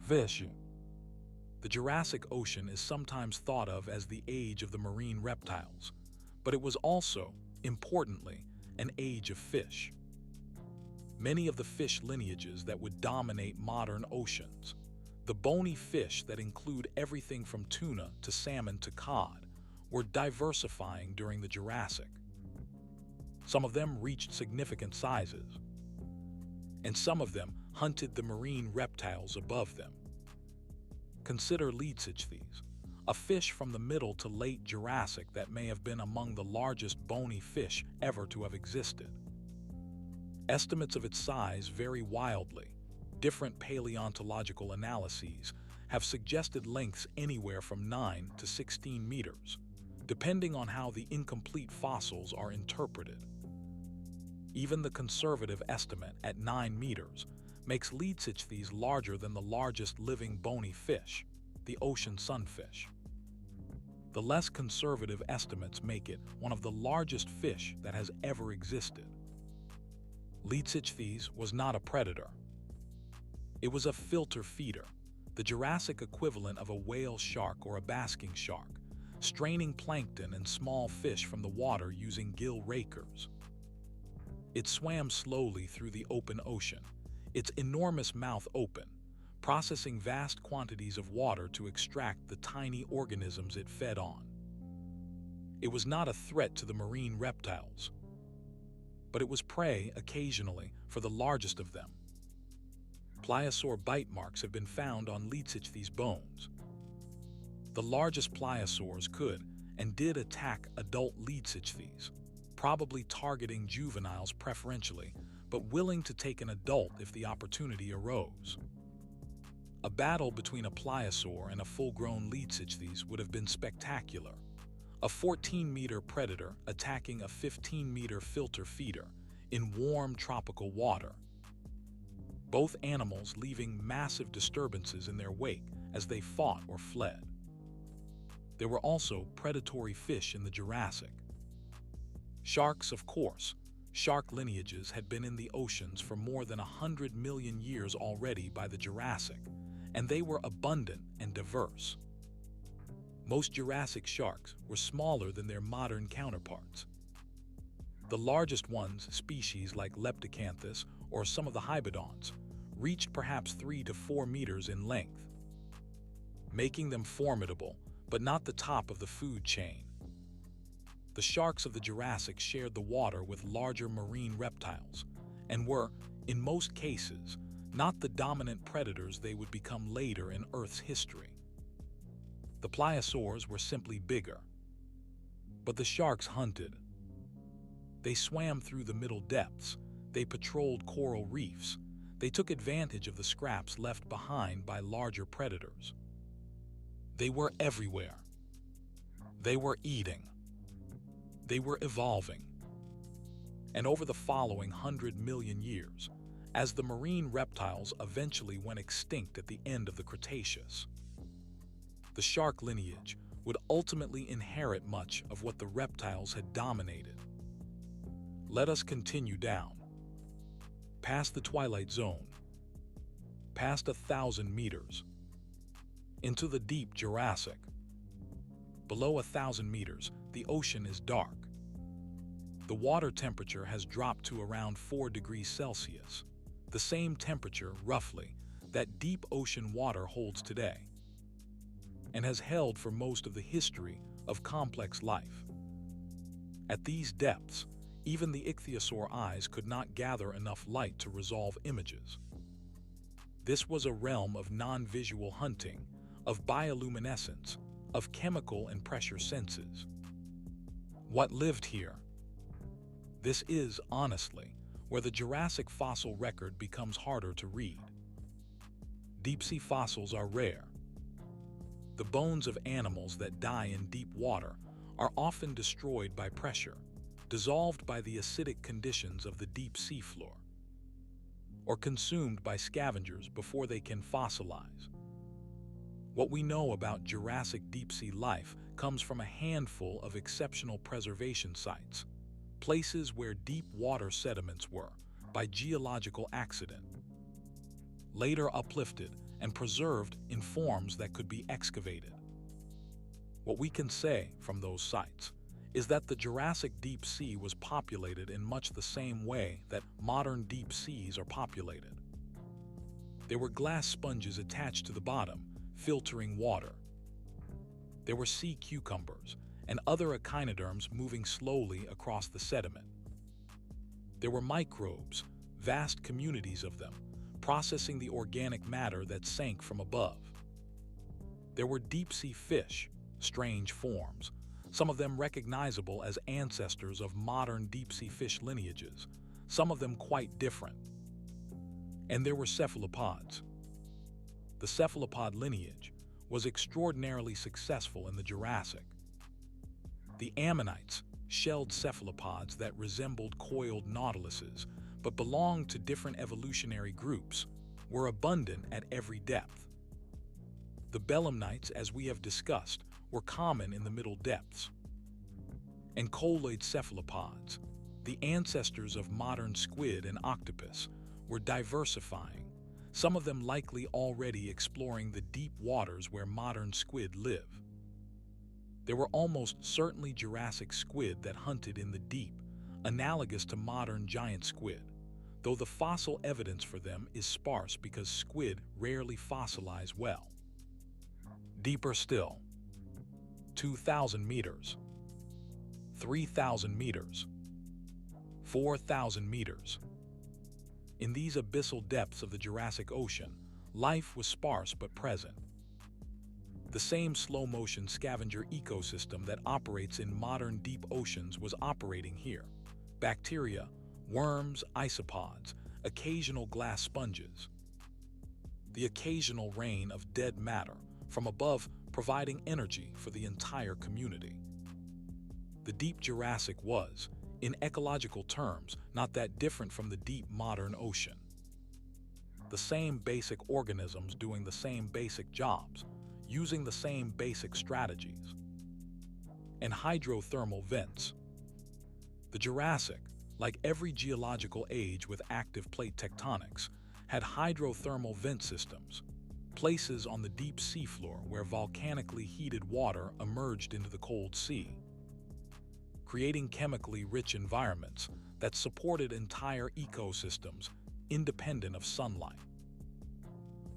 Fish. The Jurassic Ocean is sometimes thought of as the age of the marine reptiles, but it was also, importantly, an age of fish. Many of the fish lineages that would dominate modern oceans, the bony fish that include everything from tuna to salmon to cod, were diversifying during the Jurassic. Some of them reached significant sizes, and some of them hunted the marine reptiles above them. Consider Leedsichthys, a fish from the middle to late Jurassic that may have been among the largest bony fish ever to have existed. Estimates of its size vary wildly. Different paleontological analyses have suggested lengths anywhere from 9 to 16 meters, depending on how the incomplete fossils are interpreted. Even the conservative estimate at 9 meters makes Leedsichthys larger than the largest living bony fish, the ocean sunfish. The less conservative estimates make it one of the largest fish that has ever existed. Leedsichthys was not a predator. It was a filter feeder, the Jurassic equivalent of a whale shark or a basking shark, straining plankton and small fish from the water using gill rakers. It swam slowly through the open ocean, its enormous mouth open, processing vast quantities of water to extract the tiny organisms it fed on. It was not a threat to the marine reptiles. but it was prey occasionally for the largest of them. Pliosaur bite marks have been found on Leedsich bones. The largest pliosaurs could and did attack adult Leedsich, probably targeting juveniles preferentially, but willing to take an adult if the opportunity arose. A battle between a pliosaur and a full-grown Leedsich would have been spectacular. A 14-meter predator attacking a 15-meter filter feeder in warm tropical water. Both animals leaving massive disturbances in their wake as they fought or fled. There were also predatory fish in the Jurassic. Sharks, of course. Shark lineages had been in the oceans for more than 100 million years already by the Jurassic, and they were abundant and diverse. Most Jurassic sharks were smaller than their modern counterparts. The largest ones, species like Leptocanthus or some of the hybodonts, reached perhaps 3 to 4 meters in length, making them formidable, but not the top of the food chain. The sharks of the Jurassic shared the water with larger marine reptiles and were, in most cases, not the dominant predators they would become later in Earth's history. The pliosaurs were simply bigger. But the sharks hunted. They swam through the middle depths. They patrolled coral reefs. They took advantage of the scraps left behind by larger predators. They were everywhere. They were eating. They were evolving. And over the following 100 million years, as the marine reptiles eventually went extinct at the end of the Cretaceous, the shark lineage would ultimately inherit much of what the reptiles had dominated. Let us continue down. Past the Twilight Zone. Past 1,000 meters. Into the deep Jurassic. Below 1,000 meters, the ocean is dark. The water temperature has dropped to around 4 degrees Celsius, the same temperature, roughly, that deep ocean water holds today, and has held for most of the history of complex life. At these depths, even the ichthyosaur eyes could not gather enough light to resolve images. This was a realm of non-visual hunting, of bioluminescence, of chemical and pressure senses. What lived here? This is, honestly, where the Jurassic fossil record becomes harder to read. Deep-sea fossils are rare. The bones of animals that die in deep water are often destroyed by pressure, dissolved by the acidic conditions of the deep seafloor, or consumed by scavengers before they can fossilize. What we know about Jurassic deep-sea life comes from a handful of exceptional preservation sites, places where deep water sediments were, by geological accident, later uplifted and preserved in forms that could be excavated. What we can say from those sites is that the Jurassic deep sea was populated in much the same way that modern deep seas are populated. There were glass sponges attached to the bottom, filtering water. There were sea cucumbers and other echinoderms moving slowly across the sediment. There were microbes, vast communities of them, processing the organic matter that sank from above. There were deep-sea fish, strange forms, some of them recognizable as ancestors of modern deep-sea fish lineages, some of them quite different. And there were cephalopods. The cephalopod lineage was extraordinarily successful in the Jurassic. The ammonites, shelled cephalopods that resembled coiled nautiluses but belonged to different evolutionary groups, were abundant at every depth. The belemnites, as we have discussed, were common in the middle depths. And colloid cephalopods, the ancestors of modern squid and octopus, were diversifying, some of them likely already exploring the deep waters where modern squid live. There were almost certainly Jurassic squid that hunted in the deep, analogous to modern giant squid, though the fossil evidence for them is sparse because squid rarely fossilize well. Deeper still. 2,000 meters. 3,000 meters. 4,000 meters. In these abyssal depths of the Jurassic Ocean, life was sparse but present. The same slow-motion scavenger ecosystem that operates in modern deep oceans was operating here. Bacteria, worms, isopods, occasional glass sponges. The occasional rain of dead matter from above providing energy for the entire community. The deep Jurassic was, in ecological terms, not that different from the deep modern ocean. The same basic organisms doing the same basic jobs, using the same basic strategies. And hydrothermal vents. The Jurassic, like every geological age with active plate tectonics, had hydrothermal vent systems, places on the deep seafloor where volcanically heated water emerged into the cold sea, creating chemically rich environments that supported entire ecosystems independent of sunlight.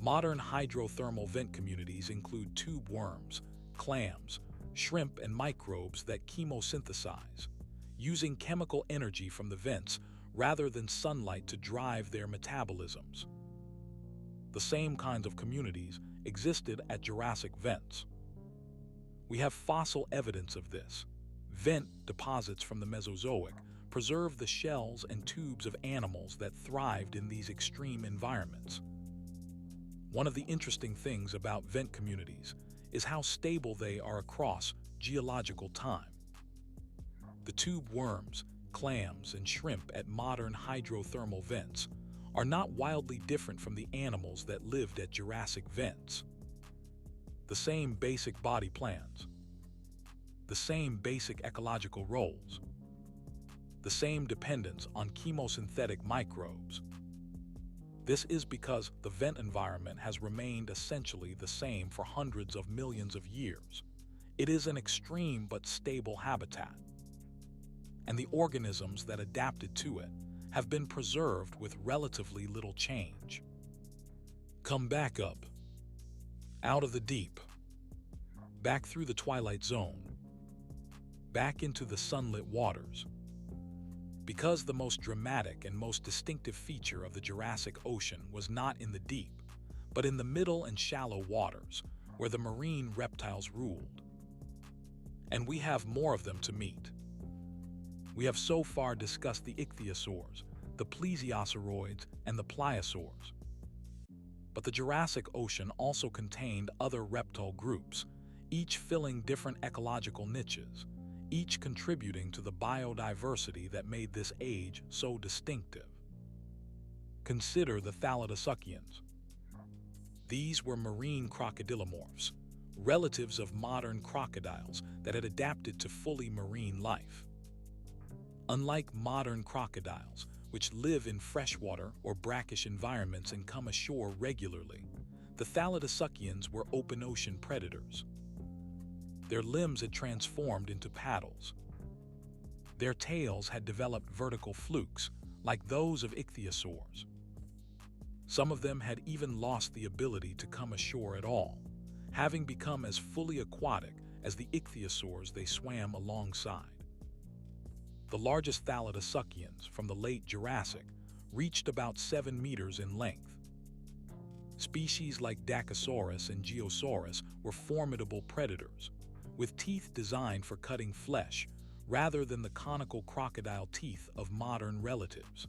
Modern hydrothermal vent communities include tube worms, clams, shrimp, and microbes that chemosynthesize, using chemical energy from the vents rather than sunlight to drive their metabolisms. The same kinds of communities existed at Jurassic vents. We have fossil evidence of this. Vent deposits from the Mesozoic preserve the shells and tubes of animals that thrived in these extreme environments. One of the interesting things about vent communities is how stable they are across geological time. The tube worms, clams, and shrimp at modern hydrothermal vents are not wildly different from the animals that lived at Jurassic vents. The same basic body plans, the same basic ecological roles, the same dependence on chemosynthetic microbes. This is because the vent environment has remained essentially the same for hundreds of millions of years. It is an extreme but stable habitat, and the organisms that adapted to it have been preserved with relatively little change. Come back up, out of the deep, back through the twilight zone, back into the sunlit waters. Because the most dramatic and most distinctive feature of the Jurassic Ocean was not in the deep, but in the middle and shallow waters, where the marine reptiles ruled. And we have more of them to meet. We have so far discussed the ichthyosaurs, the plesiosauroids, and the pliosaurs. But the Jurassic Ocean also contained other reptile groups, each filling different ecological niches, each contributing to the biodiversity that made this age so distinctive. Consider the thalidosuchians. These were marine crocodilomorphs, relatives of modern crocodiles that had adapted to fully marine life. Unlike modern crocodiles, which live in freshwater or brackish environments and come ashore regularly, the thalidosuchians were open ocean predators. Their limbs had transformed into paddles. Their tails had developed vertical flukes, like those of ichthyosaurs. Some of them had even lost the ability to come ashore at all, having become as fully aquatic as the ichthyosaurs they swam alongside. The largest thalidosuchians from the late Jurassic reached about 7 meters in length. Species like Dacosaurus and Geosaurus were formidable predators, with teeth designed for cutting flesh rather than the conical crocodile teeth of modern relatives.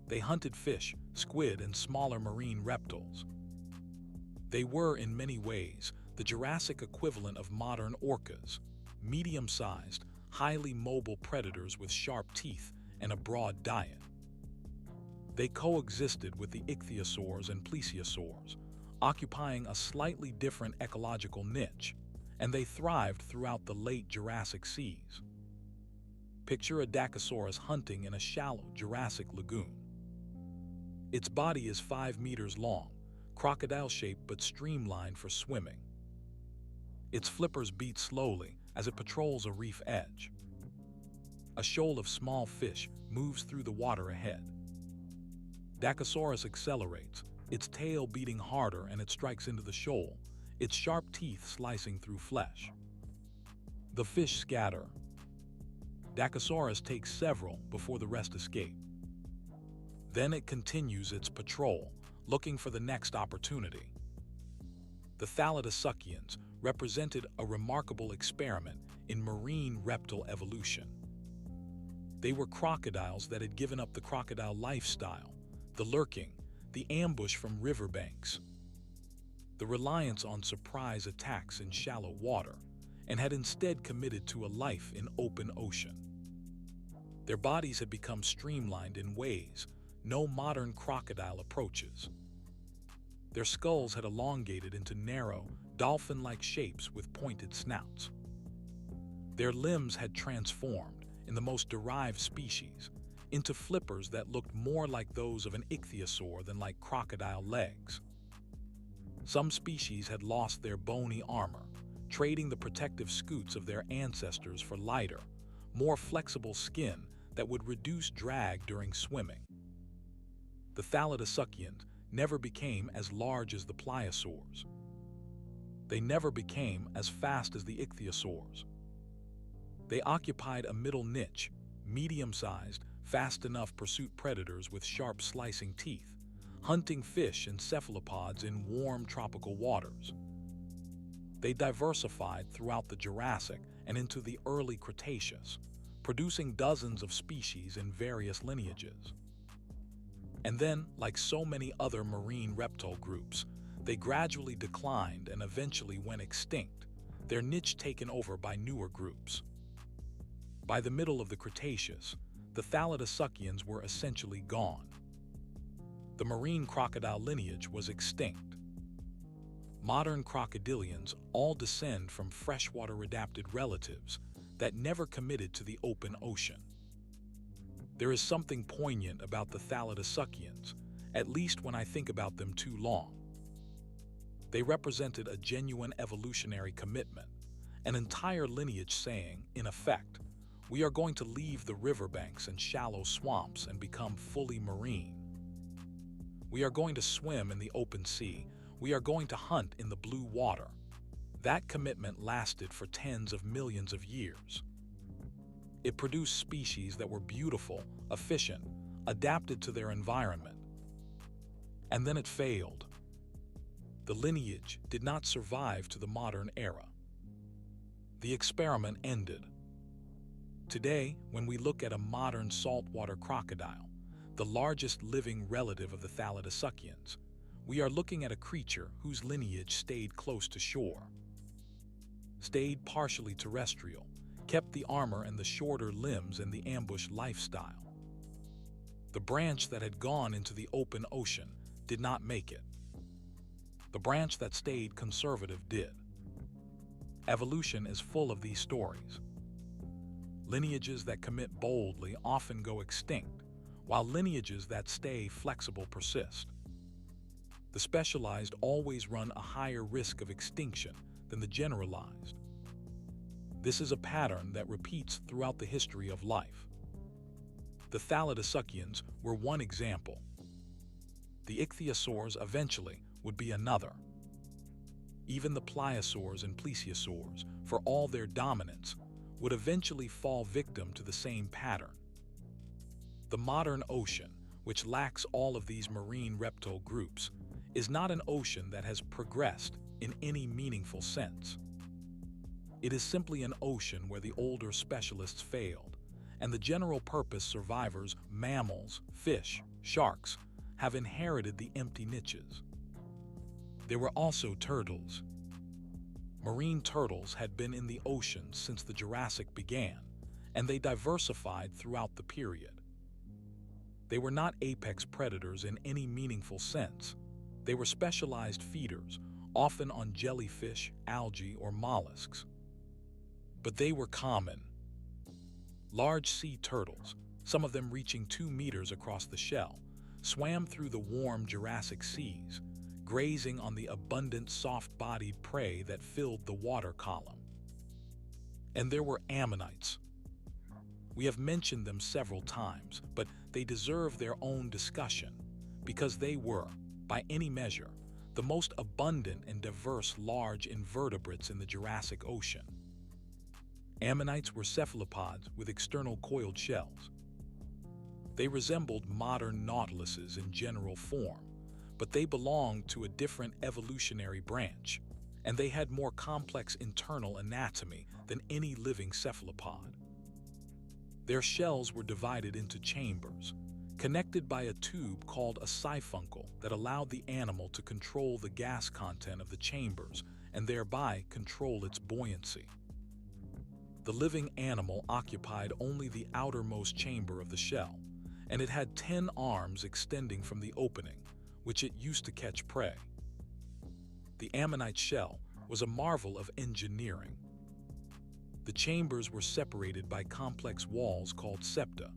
They hunted fish, squid, and smaller marine reptiles. They were, in many ways, the Jurassic equivalent of modern orcas, medium-sized, highly mobile predators with sharp teeth and a broad diet. They coexisted with the ichthyosaurs and plesiosaurs, occupying a slightly different ecological niche, and they thrived throughout the late Jurassic seas. Picture a Dacosaurus hunting in a shallow Jurassic lagoon. Its body is 5 meters long, crocodile-shaped but streamlined for swimming. Its flippers beat slowly as it patrols a reef edge. A shoal of small fish moves through the water ahead. Dacosaurus accelerates, its tail beating harder, and it strikes into the shoal, its sharp teeth slicing through flesh. The fish scatter. Dacosaurus takes several before the rest escape. Then it continues its patrol, looking for the next opportunity. The Thalidosuchians represented a remarkable experiment in marine reptile evolution. They were crocodiles that had given up the crocodile lifestyle, the lurking, the ambush from riverbanks, the reliance on surprise attacks in shallow water, and had instead committed to a life in open ocean. Their bodies had become streamlined in ways no modern crocodile approaches. Their skulls had elongated into narrow, dolphin-like shapes with pointed snouts. Their limbs had transformed, in the most derived species, into flippers that looked more like those of an ichthyosaur than like crocodile legs. Some species had lost their bony armor, trading the protective scutes of their ancestors for lighter, more flexible skin that would reduce drag during swimming. The Thalidosuchians never became as large as the pliosaurs. They never became as fast as the ichthyosaurs. They occupied a middle niche, medium-sized, fast-enough pursuit predators with sharp slicing teeth, hunting fish and cephalopods in warm tropical waters. They diversified throughout the Jurassic and into the early Cretaceous, producing dozens of species in various lineages. And then, like so many other marine reptile groups, they gradually declined and eventually went extinct, their niche taken over by newer groups. By the middle of the Cretaceous, the Thalidosuchians were essentially gone. The marine crocodile lineage was extinct. Modern crocodilians all descend from freshwater-adapted relatives that never committed to the open ocean. There is something poignant about the Thalidosuchians, at least when I think about them too long. They represented a genuine evolutionary commitment, an entire lineage saying, in effect, we are going to leave the riverbanks and shallow swamps and become fully marine. We are going to swim in the open sea. We are going to hunt in the blue water. That commitment lasted for tens of millions of years. It produced species that were beautiful, efficient, adapted to their environment. And then it failed. The lineage did not survive to the modern era. The experiment ended. Today, when we look at a modern saltwater crocodile, the largest living relative of the Thalidosuchians, we are looking at a creature whose lineage stayed close to shore, stayed partially terrestrial, kept the armor and the shorter limbs and the ambush lifestyle. The branch that had gone into the open ocean did not make it. The branch that stayed conservative did. Evolution is full of these stories. Lineages that commit boldly often go extinct, while lineages that stay flexible persist. The specialized always run a higher risk of extinction than the generalized. This is a pattern that repeats throughout the history of life. The Thalidosuchians were one example. The ichthyosaurs eventually would be another. Even the pliosaurs and plesiosaurs, for all their dominance, would eventually fall victim to the same pattern. The modern ocean, which lacks all of these marine reptile groups, is not an ocean that has progressed in any meaningful sense. It is simply an ocean where the older specialists failed, and the general-purpose survivors, mammals, fish, sharks, have inherited the empty niches. There were also turtles. Marine turtles had been in the ocean since the Jurassic began, and they diversified throughout the period. They were not apex predators in any meaningful sense. They were specialized feeders, often on jellyfish, algae, or mollusks. But they were common. Large sea turtles, some of them reaching 2 meters across the shell, swam through the warm Jurassic seas, grazing on the abundant soft-bodied prey that filled the water column. And there were ammonites. We have mentioned them several times, but they deserve their own discussion because they were, by any measure, the most abundant and diverse large invertebrates in the Jurassic Ocean. Ammonites were cephalopods with external coiled shells. They resembled modern nautiluses in general form, but they belonged to a different evolutionary branch, and they had more complex internal anatomy than any living cephalopod. Their shells were divided into chambers, connected by a tube called a siphuncle that allowed the animal to control the gas content of the chambers and thereby control its buoyancy. The living animal occupied only the outermost chamber of the shell, and it had 10 arms extending from the opening, which it used to catch prey. The ammonite shell was a marvel of engineering. The chambers were separated by complex walls called septa,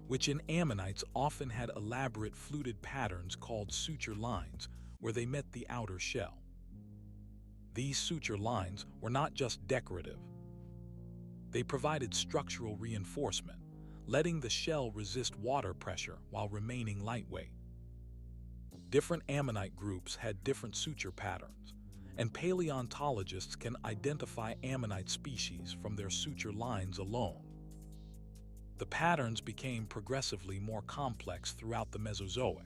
which in ammonites often had elaborate fluted patterns called suture lines where they met the outer shell. These suture lines were not just decorative. They provided structural reinforcement, letting the shell resist water pressure while remaining lightweight. Different ammonite groups had different suture patterns, and paleontologists can identify ammonite species from their suture lines alone. The patterns became progressively more complex throughout the Mesozoic,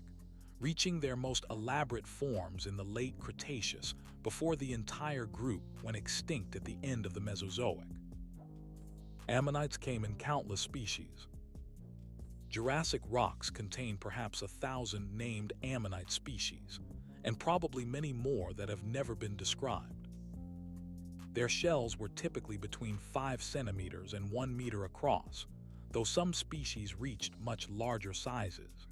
reaching their most elaborate forms in the late Cretaceous before the entire group went extinct at the end of the Mesozoic. Ammonites came in countless species. Jurassic rocks contain perhaps 1,000 named ammonite species, and probably many more that have never been described. Their shells were typically between 5 centimeters and 1 meter across, though some species reached much larger sizes.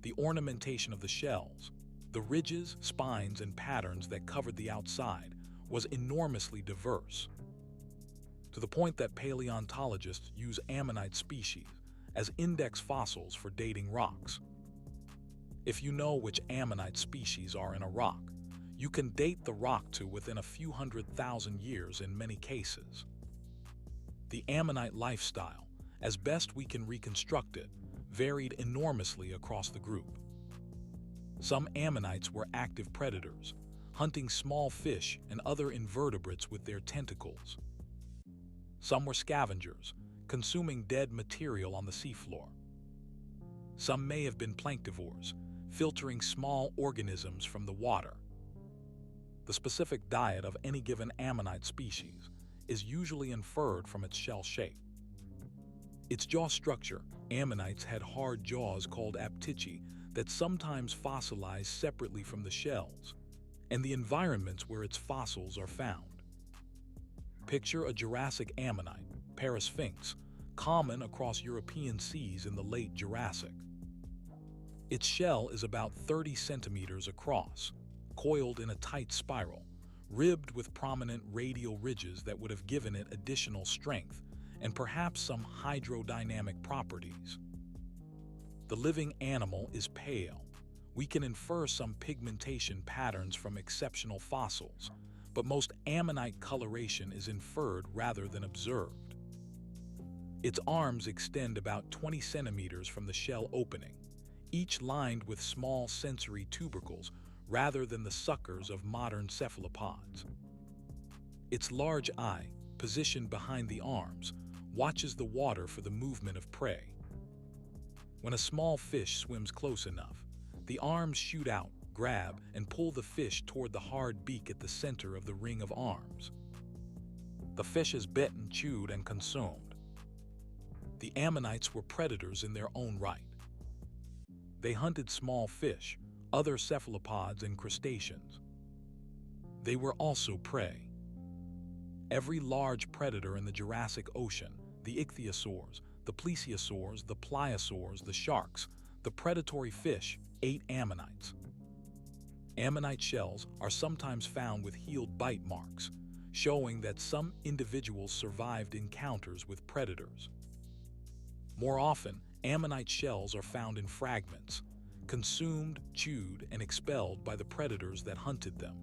The ornamentation of the shells, the ridges, spines, and patterns that covered the outside, was enormously diverse, to the point that paleontologists use ammonite species as index fossils for dating rocks. If you know which ammonite species are in a rock, you can date the rock to within a few 100,000 years in many cases. The ammonite lifestyle, as best we can reconstruct it, varied enormously across the group. Some ammonites were active predators, hunting small fish and other invertebrates with their tentacles. Some were scavengers, consuming dead material on the seafloor. Some may have been planktivores, filtering small organisms from the water. The specific diet of any given ammonite species is usually inferred from its shell shape. Its jaw structure, ammonites had hard jaws called aptychi that sometimes fossilize separately from the shells, and the environments where its fossils are found. Picture a Jurassic ammonite, Parasphinx, common across European seas in the late Jurassic. Its shell is about 30 centimeters across, coiled in a tight spiral, ribbed with prominent radial ridges that would have given it additional strength and perhaps some hydrodynamic properties. The living animal is pale. We can infer some pigmentation patterns from exceptional fossils, but most ammonite coloration is inferred rather than observed. Its arms extend about 20 centimeters from the shell opening, each lined with small sensory tubercles rather than the suckers of modern cephalopods. Its large eye, positioned behind the arms, watches the water for the movement of prey. When a small fish swims close enough, the arms shoot out, grab, and pull the fish toward the hard beak at the center of the ring of arms. The fish is bitten, chewed, and consumed. The ammonites were predators in their own right. They hunted small fish, other cephalopods, and crustaceans. They were also prey. Every large predator in the Jurassic Ocean, the ichthyosaurs, the plesiosaurs, the pliosaurs, the sharks, the predatory fish, ate ammonites. Ammonite shells are sometimes found with healed bite marks, showing that some individuals survived encounters with predators. More often, ammonite shells are found in fragments, consumed, chewed, and expelled by the predators that hunted them.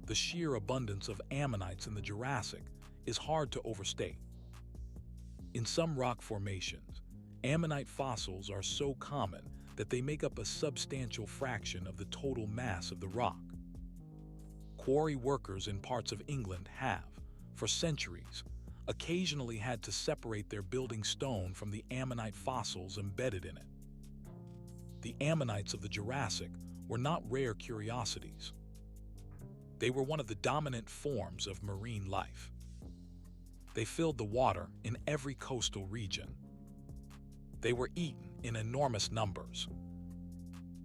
The sheer abundance of ammonites in the Jurassic is hard to overstate. In some rock formations, ammonite fossils are so common that they make up a substantial fraction of the total mass of the rock. Quarry workers in parts of England have, for centuries, occasionally had to separate their building stone from the ammonite fossils embedded in it. The ammonites of the Jurassic were not rare curiosities. They were one of the dominant forms of marine life. They filled the water in every coastal region. They were eaten in enormous numbers.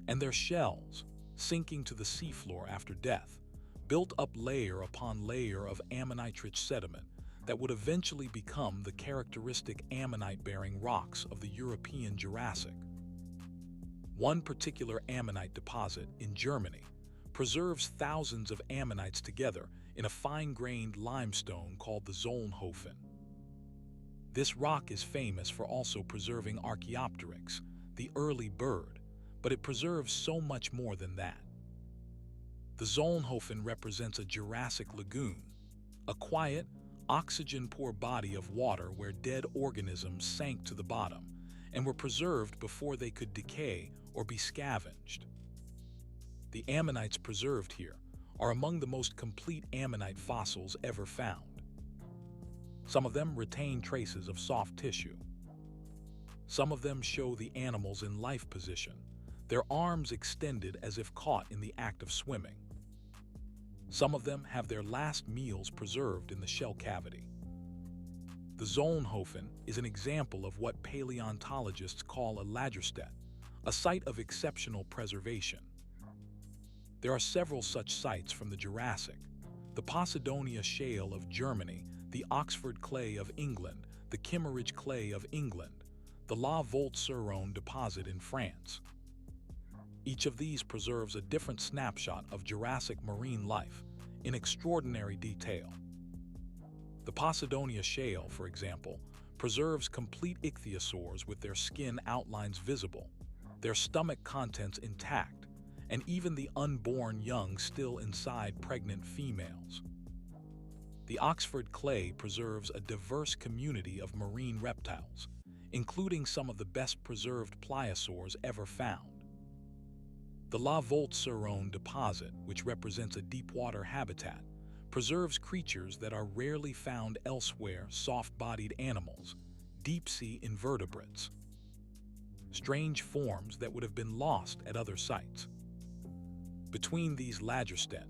And their shells, sinking to the seafloor after death, built up layer upon layer of ammonite-rich sediment that would eventually become the characteristic ammonite-bearing rocks of the European Jurassic. One particular ammonite deposit in Germany preserves thousands of ammonites together in a fine-grained limestone called the Solnhofen. This rock is famous for also preserving Archaeopteryx, the early bird, but it preserves so much more than that. The Solnhofen represents a Jurassic lagoon, a quiet, oxygen-poor body of water where dead organisms sank to the bottom and were preserved before they could decay or be scavenged. The ammonites preserved here are among the most complete ammonite fossils ever found. Some of them retain traces of soft tissue. Some of them show the animals in life position, their arms extended as if caught in the act of swimming. Some of them have their last meals preserved in the shell cavity. The Solnhofen is an example of what paleontologists call a Lagerstätte, a site of exceptional preservation. There are several such sites from the Jurassic: the Posidonia Shale of Germany, the Oxford Clay of England, the Kimmeridge Clay of England, the La Volte-sur-Rhône deposit in France. Each of these preserves a different snapshot of Jurassic marine life in extraordinary detail. The Posidonia Shale, for example, preserves complete ichthyosaurs with their skin outlines visible, their stomach contents intact, and even the unborn young still inside pregnant females. The Oxford Clay preserves a diverse community of marine reptiles, including some of the best preserved pliosaurs ever found. The La Volte-sur-Rhône deposit, which represents a deep-water habitat, preserves creatures that are rarely found elsewhere: soft-bodied animals, deep-sea invertebrates, strange forms that would have been lost at other sites. Between these Lagerstätte,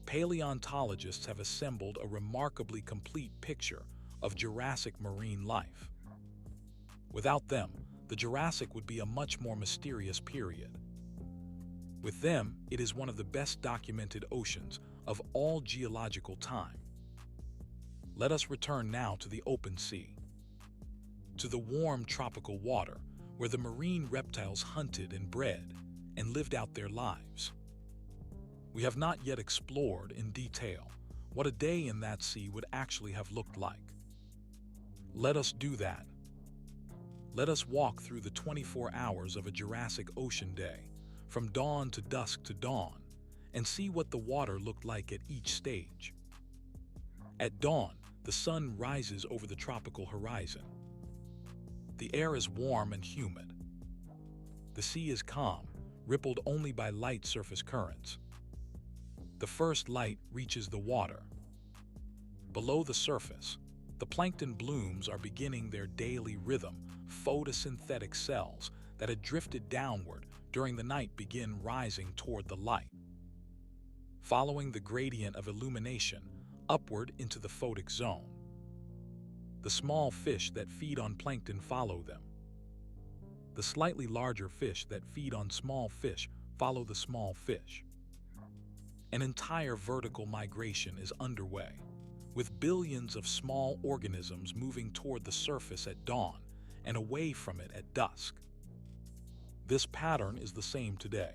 paleontologists have assembled a remarkably complete picture of Jurassic marine life. Without them, the Jurassic would be a much more mysterious period. With them, it is one of the best documented oceans of all geological time. Let us return now to the open sea, to the warm tropical water where the marine reptiles hunted and bred and lived out their lives. We have not yet explored in detail what a day in that sea would actually have looked like. Let us do that. Let us walk through the 24 hours of a Jurassic ocean day, from dawn to dusk to dawn, and see what the water looked like at each stage. At dawn, the sun rises over the tropical horizon. The air is warm and humid. The sea is calm, rippled only by light surface currents. The first light reaches the water. Below the surface, the plankton blooms are beginning their daily rhythm. Photosynthetic cells that had drifted downward during the night begin rising toward the light. Following the gradient of illumination upward into the photic zone, the small fish that feed on plankton follow them. The slightly larger fish that feed on small fish follow the small fish. An entire vertical migration is underway, with billions of small organisms moving toward the surface at dawn and away from it at dusk. This pattern is the same today.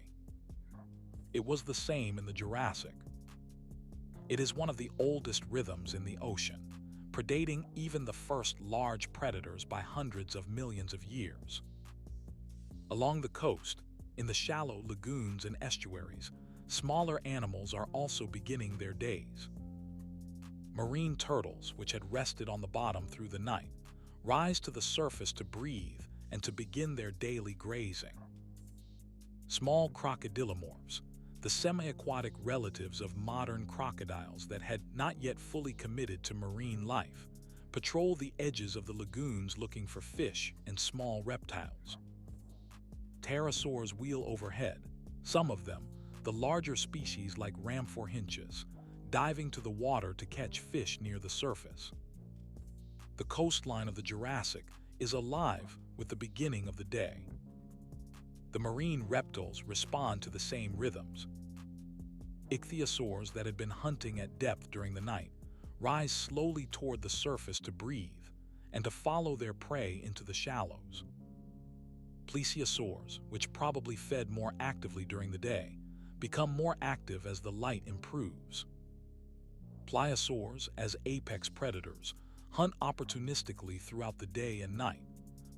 It was the same in the Jurassic. It is one of the oldest rhythms in the ocean, predating even the first large predators by hundreds of millions of years. Along the coast, in the shallow lagoons and estuaries, smaller animals are also beginning their days. Marine turtles, which had rested on the bottom through the night, rise to the surface to breathe and to begin their daily grazing. Small crocodilomorphs, the semi-aquatic relatives of modern crocodiles that had not yet fully committed to marine life, patrol the edges of the lagoons looking for fish and small reptiles. Pterosaurs wheel overhead, some of them, the larger species like ramphorhynchus, diving to the water to catch fish near the surface. The coastline of the Jurassic is alive with the beginning of the day. The marine reptiles respond to the same rhythms. Ichthyosaurs that had been hunting at depth during the night rise slowly toward the surface to breathe and to follow their prey into the shallows. Plesiosaurs, which probably fed more actively during the day, become more active as the light improves. Pliosaurs, as apex predators, hunt opportunistically throughout the day and night,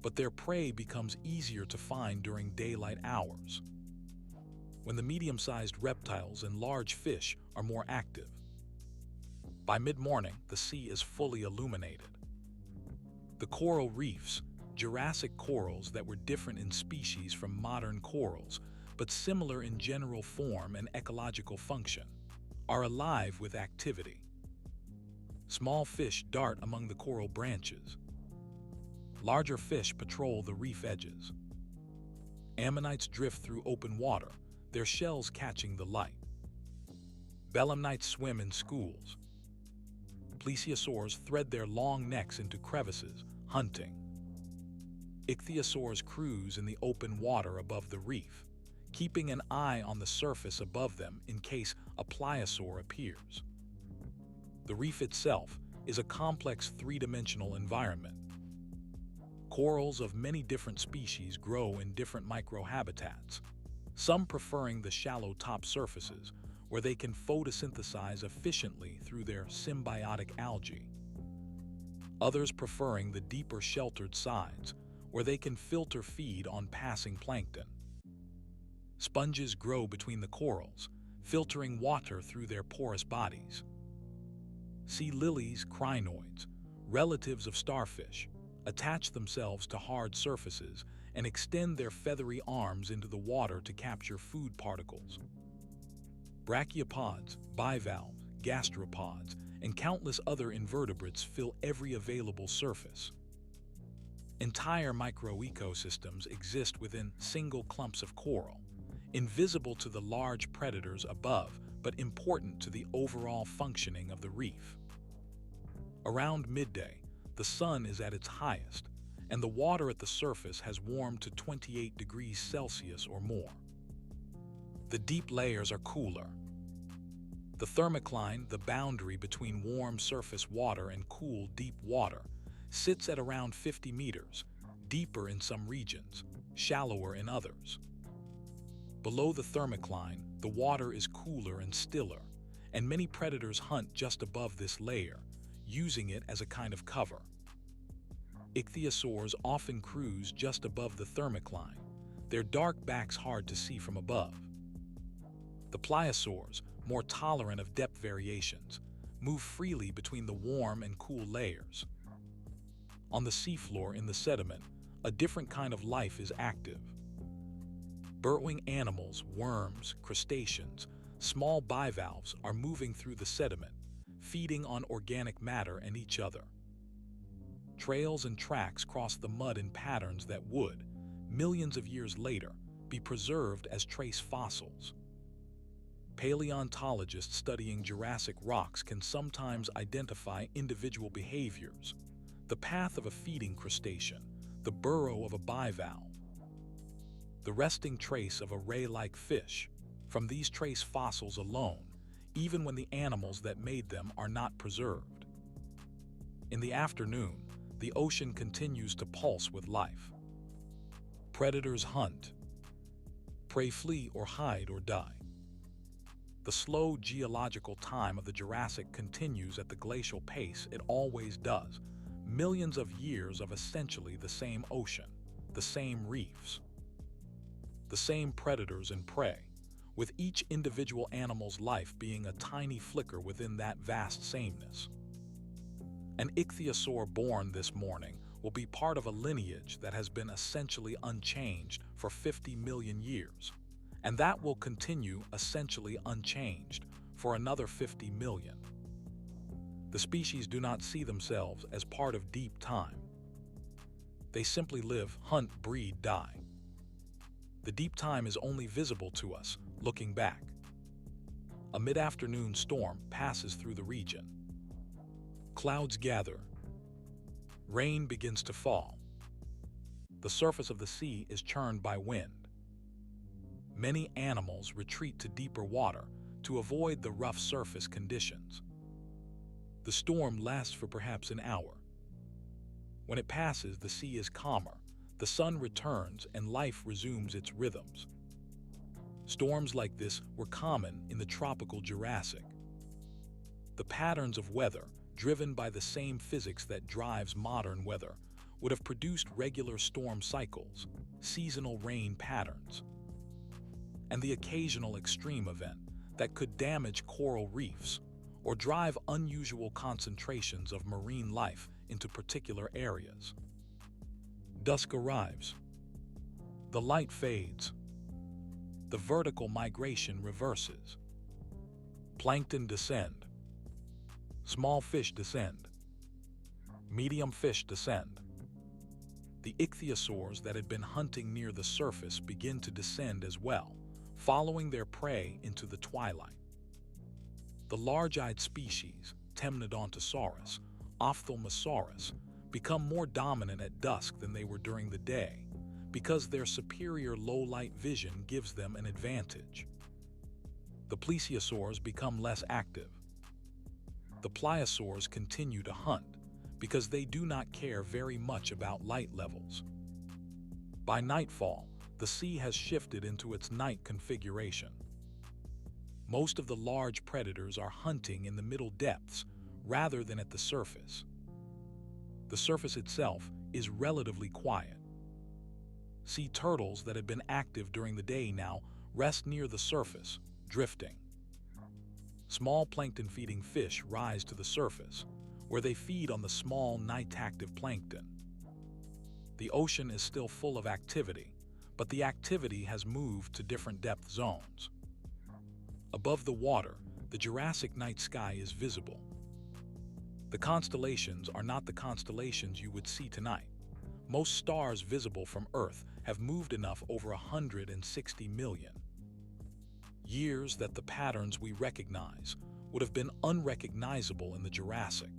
but their prey becomes easier to find during daylight hours, when the medium-sized reptiles and large fish are more active. By mid-morning, the sea is fully illuminated. The coral reefs, Jurassic corals that were different in species from modern corals, but similar in general form and ecological function, are alive with activity. Small fish dart among the coral branches. Larger fish patrol the reef edges. Ammonites drift through open water, their shells catching the light. Belemnites swim in schools. Plesiosaurs thread their long necks into crevices, hunting. Ichthyosaurs cruise in the open water above the reef, keeping an eye on the surface above them in case a pliosaur appears. The reef itself is a complex three-dimensional environment. Corals of many different species grow in different microhabitats, some preferring the shallow top surfaces, where they can photosynthesize efficiently through their symbiotic algae. Others preferring the deeper sheltered sides, where they can filter feed on passing plankton. Sponges grow between the corals, filtering water through their porous bodies. Sea lilies, crinoids, relatives of starfish, attach themselves to hard surfaces and extend their feathery arms into the water to capture food particles. Brachiopods, bivalves, gastropods, and countless other invertebrates fill every available surface. Entire microecosystems exist within single clumps of coral, invisible to the large predators above, but important to the overall functioning of the reef. Around midday, the sun is at its highest, and the water at the surface has warmed to 28 degrees Celsius or more. The deep layers are cooler. The thermocline, the boundary between warm surface water and cool deep water, sits at around 50 meters, deeper in some regions, shallower in others. Below the thermocline, the water is cooler and stiller, and many predators hunt just above this layer, using it as a kind of cover. Ichthyosaurs often cruise just above the thermocline, their dark backs hard to see from above. The pliosaurs, more tolerant of depth variations, move freely between the warm and cool layers. On the seafloor in the sediment, a different kind of life is active. Burrowing animals, worms, crustaceans, small bivalves are moving through the sediment, feeding on organic matter and each other. Trails and tracks cross the mud in patterns that would, millions of years later, be preserved as trace fossils. Paleontologists studying Jurassic rocks can sometimes identify individual behaviors, the path of a feeding crustacean, the burrow of a bivalve, the resting trace of a ray-like fish, from these trace fossils alone, even when the animals that made them are not preserved. In the afternoon, the ocean continues to pulse with life. Predators hunt. Prey flee or hide or die. The slow geological time of the Jurassic continues at the glacial pace it always does, millions of years of essentially the same ocean, the same reefs, the same predators and prey, with each individual animal's life being a tiny flicker within that vast sameness. An ichthyosaur born this morning will be part of a lineage that has been essentially unchanged for 50 million years, and that will continue essentially unchanged for another 50 million. The species do not see themselves as part of deep time. They simply live, hunt, breed, die. The deep time is only visible to us, looking back. A mid-afternoon storm passes through the region. Clouds gather. Rain begins to fall. The surface of the sea is churned by wind. Many animals retreat to deeper water to avoid the rough surface conditions. The storm lasts for perhaps an hour. When it passes, the sea is calmer, the sun returns, and life resumes its rhythms. Storms like this were common in the tropical Jurassic. The patterns of weather, driven by the same physics that drives modern weather, would have produced regular storm cycles, seasonal rain patterns, and the occasional extreme event that could damage coral reefs or drive unusual concentrations of marine life into particular areas. Dusk arrives. The light fades. The vertical migration reverses. Plankton descend. Small fish descend. Medium fish descend. The ichthyosaurs that had been hunting near the surface begin to descend as well, following their prey into the twilight. The large-eyed species, Temnodontosaurus, Ophthalmosaurus, become more dominant at dusk than they were during the day, because their superior low-light vision gives them an advantage. The plesiosaurs become less active. The pliosaurs continue to hunt, because they do not care very much about light levels. By nightfall, the sea has shifted into its night configuration. Most of the large predators are hunting in the middle depths rather than at the surface. The surface itself is relatively quiet. Sea turtles that had been active during the day now rest near the surface, drifting. Small plankton-feeding fish rise to the surface, where they feed on the small night-active plankton. The ocean is still full of activity, but the activity has moved to different depth zones. Above the water, the Jurassic night sky is visible. The constellations are not the constellations you would see tonight. Most stars visible from Earth have moved enough over 160 million years that the patterns we recognize would have been unrecognizable in the Jurassic.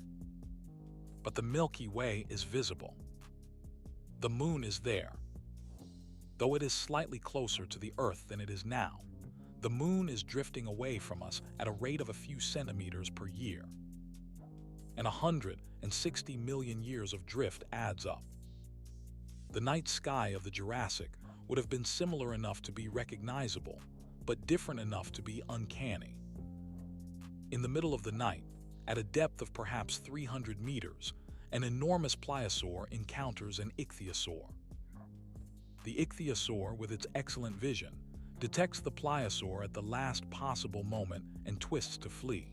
But the Milky Way is visible. The moon is there. Though it is slightly closer to the Earth than it is now, the moon is drifting away from us at a rate of a few centimeters per year. And 160 million years of drift adds up. The night sky of the Jurassic would have been similar enough to be recognizable, but different enough to be uncanny. In the middle of the night, at a depth of perhaps 300 meters, an enormous pliosaur encounters an ichthyosaur. The ichthyosaur, with its excellent vision, detects the pliosaur at the last possible moment and twists to flee.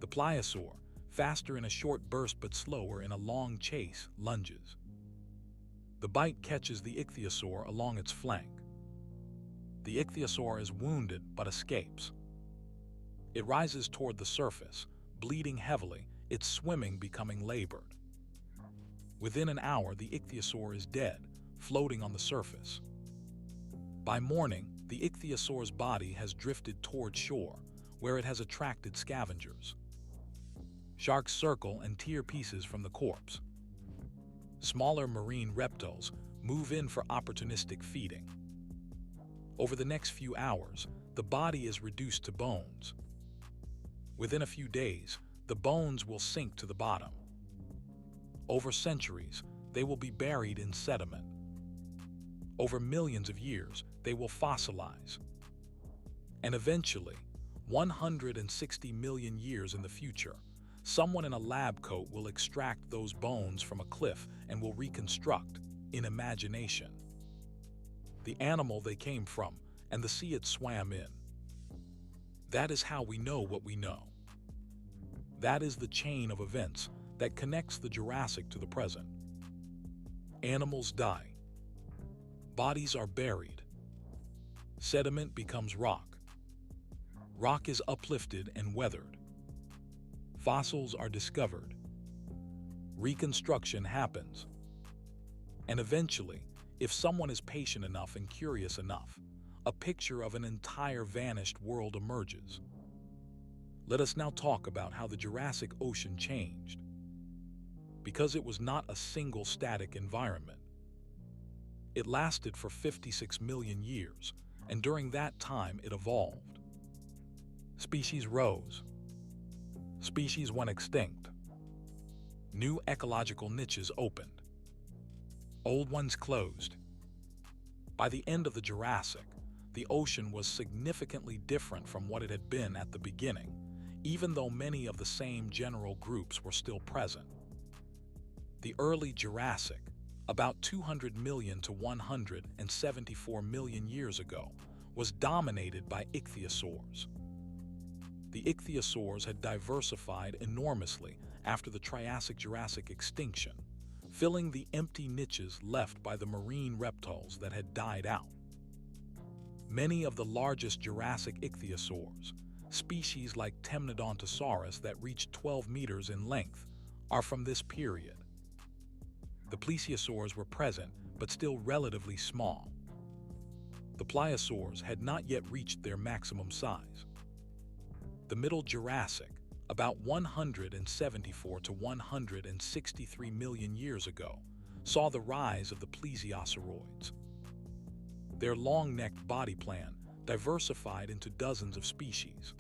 The pliosaur, faster in a short burst but slower in a long chase, lunges. The bite catches the ichthyosaur along its flank. The ichthyosaur is wounded but escapes. It rises toward the surface, bleeding heavily, its swimming becoming labored. Within an hour, the ichthyosaur is dead, floating on the surface. By morning, the ichthyosaur's body has drifted toward shore, where it has attracted scavengers. Sharks circle and tear pieces from the corpse. Smaller marine reptiles move in for opportunistic feeding. Over the next few hours, the body is reduced to bones. Within a few days, the bones will sink to the bottom. Over centuries, they will be buried in sediment. Over millions of years, they will fossilize. And eventually, 160 million years in the future, someone in a lab coat will extract those bones from a cliff and will reconstruct, in imagination, the animal they came from and the sea it swam in. That is how we know what we know. That is the chain of events that connects the Jurassic to the present. Animals die. Bodies are buried. Sediment becomes rock. Rock is uplifted and weathered. Fossils are discovered. Reconstruction happens. And eventually, if someone is patient enough and curious enough, a picture of an entire vanished world emerges. Let us now talk about how the Jurassic Ocean changed. Because it was not a single static environment. It lasted for 56 million years, and during that time it evolved. Species rose. Species went extinct. New ecological niches opened. Old ones closed. By the end of the Jurassic, the ocean was significantly different from what it had been at the beginning, even though many of the same general groups were still present. The early Jurassic, about 200 million to 174 million years ago, was dominated by ichthyosaurs. The ichthyosaurs had diversified enormously after the Triassic-Jurassic extinction, filling the empty niches left by the marine reptiles that had died out. Many of the largest Jurassic ichthyosaurs, species like Temnodontosaurus that reached 12 meters in length, are from this period. The plesiosaurs were present, but still relatively small. The pliosaurs had not yet reached their maximum size. The Middle Jurassic, about 174 to 163 million years ago, saw the rise of the plesiosauroids. Their long-necked body plan diversified into dozens of species.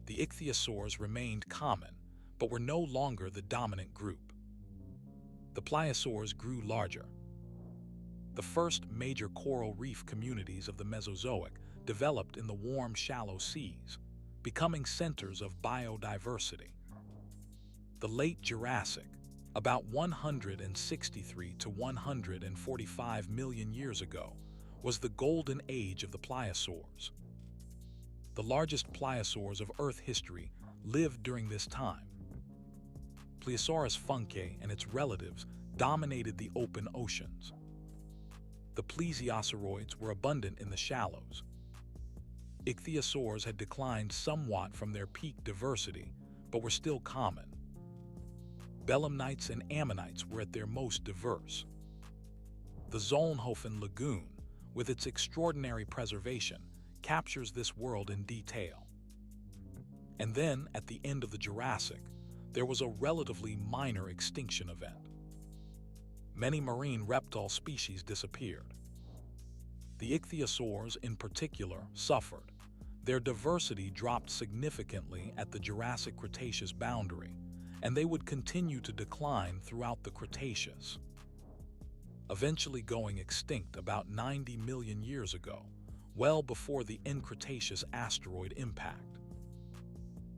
The ichthyosaurs remained common, but were no longer the dominant group. The pliosaurs grew larger. The first major coral reef communities of the Mesozoic developed in the warm, shallow seas, becoming centers of biodiversity. The late Jurassic, about 163 to 145 million years ago, was the golden age of the pliosaurs. The largest pliosaurs of Earth history lived during this time. Plesiosaurus funke and its relatives dominated the open oceans. The plesiosauroids were abundant in the shallows. Ichthyosaurs had declined somewhat from their peak diversity, but were still common. Belemnites and ammonites were at their most diverse. The Solnhofen Lagoon, with its extraordinary preservation, captures this world in detail. And then, at the end of the Jurassic, there was a relatively minor extinction event. Many marine reptile species disappeared. The ichthyosaurs, in particular, suffered. Their diversity dropped significantly at the Jurassic-Cretaceous boundary, and they would continue to decline throughout the Cretaceous, eventually going extinct about 90 million years ago, well before the end Cretaceous asteroid impact.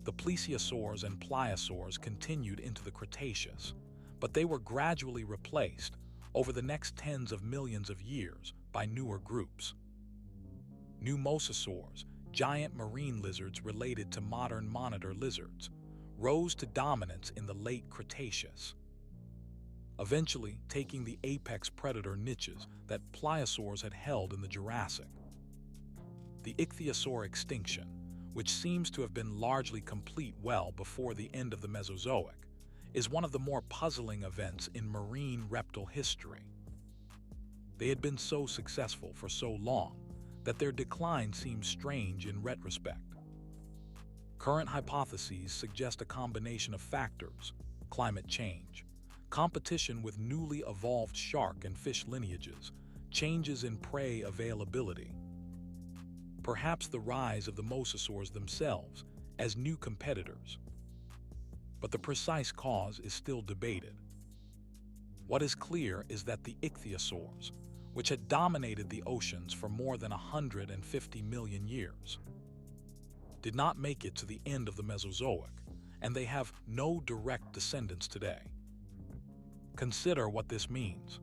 The plesiosaurs and pliosaurs continued into the Cretaceous, but they were gradually replaced over the next tens of millions of years by newer groups. New mosasaurs, giant marine lizards related to modern monitor lizards, rose to dominance in the late Cretaceous, eventually taking the apex predator niches that pliosaurs had held in the Jurassic. The ichthyosaur extinction, which seems to have been largely complete well before the end of the Mesozoic, is one of the more puzzling events in marine reptile history. They had been so successful for so long that their decline seems strange in retrospect. Current hypotheses suggest a combination of factors: climate change, competition with newly evolved shark and fish lineages, changes in prey availability, perhaps the rise of the mosasaurs themselves as new competitors. But the precise cause is still debated. What is clear is that the ichthyosaurs, which had dominated the oceans for more than 150 million years, did not make it to the end of the Mesozoic, and they have no direct descendants today. Consider what this means.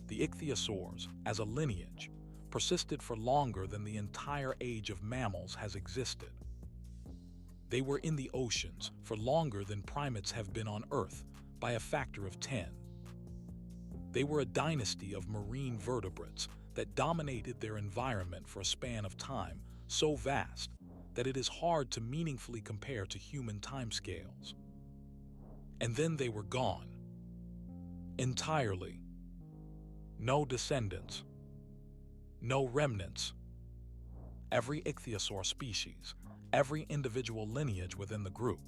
The ichthyosaurs, as a lineage, persisted for longer than the entire age of mammals has existed. They were in the oceans for longer than primates have been on Earth by a factor of 10. They were a dynasty of marine vertebrates that dominated their environment for a span of time so vast that it is hard to meaningfully compare to human timescales. And then they were gone. Entirely. No descendants. No remnants. Every ichthyosaur species, every individual lineage within the group,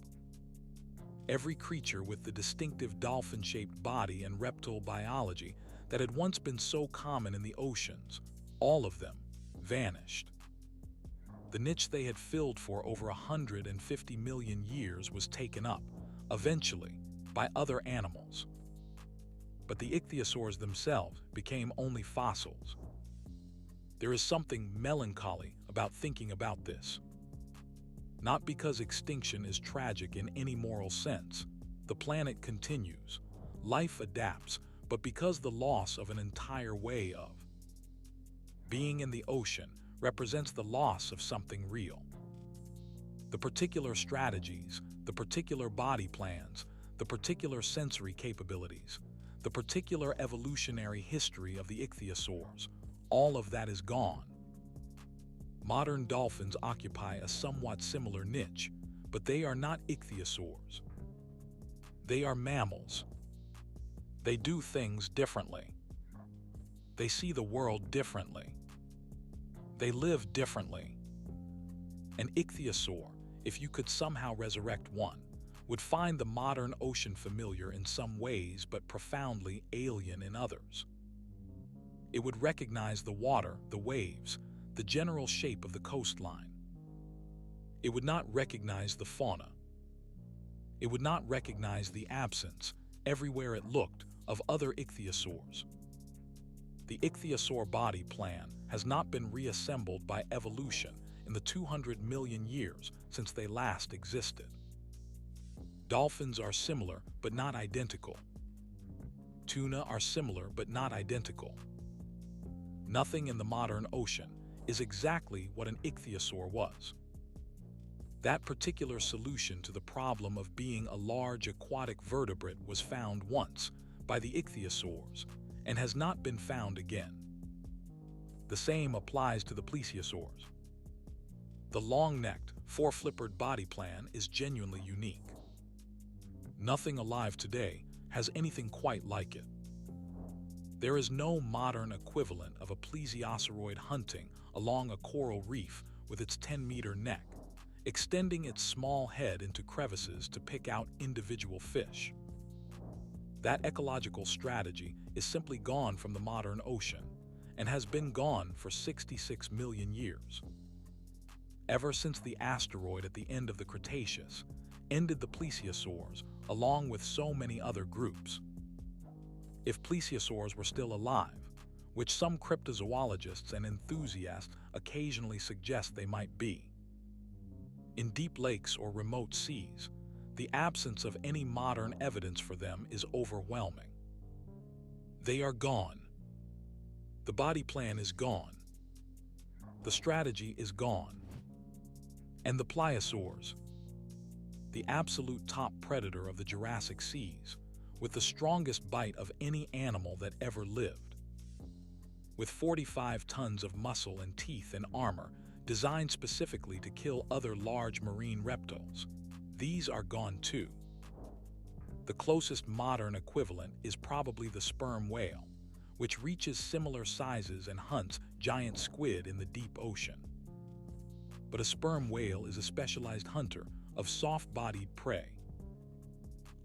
every creature with the distinctive dolphin-shaped body and reptile biology that had once been so common in the oceans, all of them vanished. The niche they had filled for over 150 million years was taken up, eventually, by other animals. But the ichthyosaurs themselves became only fossils. There is something melancholy about thinking about this. Not because extinction is tragic in any moral sense. The planet continues, life adapts, but because the loss of an entire way of being in the ocean represents the loss of something real. The particular strategies, the particular body plans, the particular sensory capabilities, the particular evolutionary history of the ichthyosaurs, all of that is gone. Modern dolphins occupy a somewhat similar niche, but they are not ichthyosaurs. They are mammals. They do things differently. They see the world differently. They live differently. An ichthyosaur, if you could somehow resurrect one, would find the modern ocean familiar in some ways but profoundly alien in others. It would recognize the water, the waves, the general shape of the coastline. It would not recognize the fauna. It would not recognize the absence, everywhere it looked, of other ichthyosaurs. The ichthyosaur body plan has not been reassembled by evolution in the 200 million years since they last existed. Dolphins are similar but not identical. Tuna are similar but not identical. Nothing in the modern ocean is exactly what an ichthyosaur was. That particular solution to the problem of being a large aquatic vertebrate was found once by the ichthyosaurs and has not been found again. The same applies to the plesiosaurs. The long-necked, four-flippered body plan is genuinely unique. Nothing alive today has anything quite like it. There is no modern equivalent of a plesiosauroid hunting along a coral reef with its 10-meter neck, extending its small head into crevices to pick out individual fish. That ecological strategy is simply gone from the modern ocean and has been gone for 66 million years. Ever since the asteroid at the end of the Cretaceous ended the plesiosaurs along with so many other groups. If plesiosaurs were still alive, which some cryptozoologists and enthusiasts occasionally suggest they might be, in deep lakes or remote seas, the absence of any modern evidence for them is overwhelming. They are gone. The body plan is gone. The strategy is gone. And the pliosaurs, the absolute top predator of the Jurassic seas, with the strongest bite of any animal that ever lived. With 45 tons of muscle and teeth and armor designed specifically to kill other large marine reptiles, these are gone too. The closest modern equivalent is probably the sperm whale, which reaches similar sizes and hunts giant squid in the deep ocean. But a sperm whale is a specialized hunter of soft-bodied prey.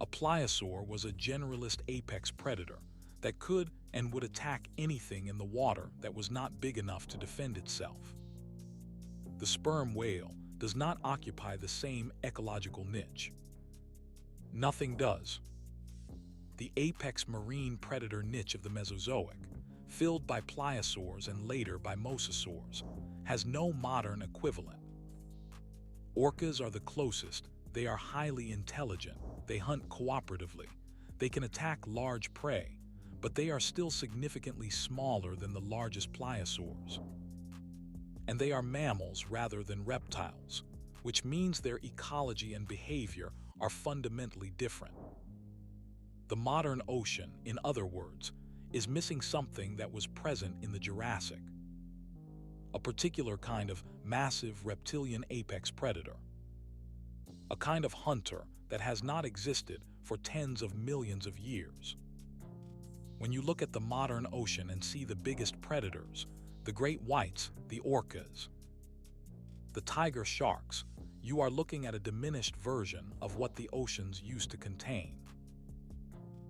A pliosaur was a generalist apex predator that could and would attack anything in the water that was not big enough to defend itself. The sperm whale does not occupy the same ecological niche. Nothing does. The apex marine predator niche of the Mesozoic, filled by pliosaurs and later by mosasaurs, has no modern equivalent. Orcas are the closest. They are highly intelligent. They hunt cooperatively. They can attack large prey, but they are still significantly smaller than the largest pliosaurs. And they are mammals rather than reptiles, which means their ecology and behavior are fundamentally different. The modern ocean, in other words, is missing something that was present in the Jurassic. a particular kind of massive reptilian apex predator, a kind of hunter that has not existed for tens of millions of years. When you look at the modern ocean and see the biggest predators, the great whites, the orcas, the tiger sharks, you are looking at a diminished version of what the oceans used to contain.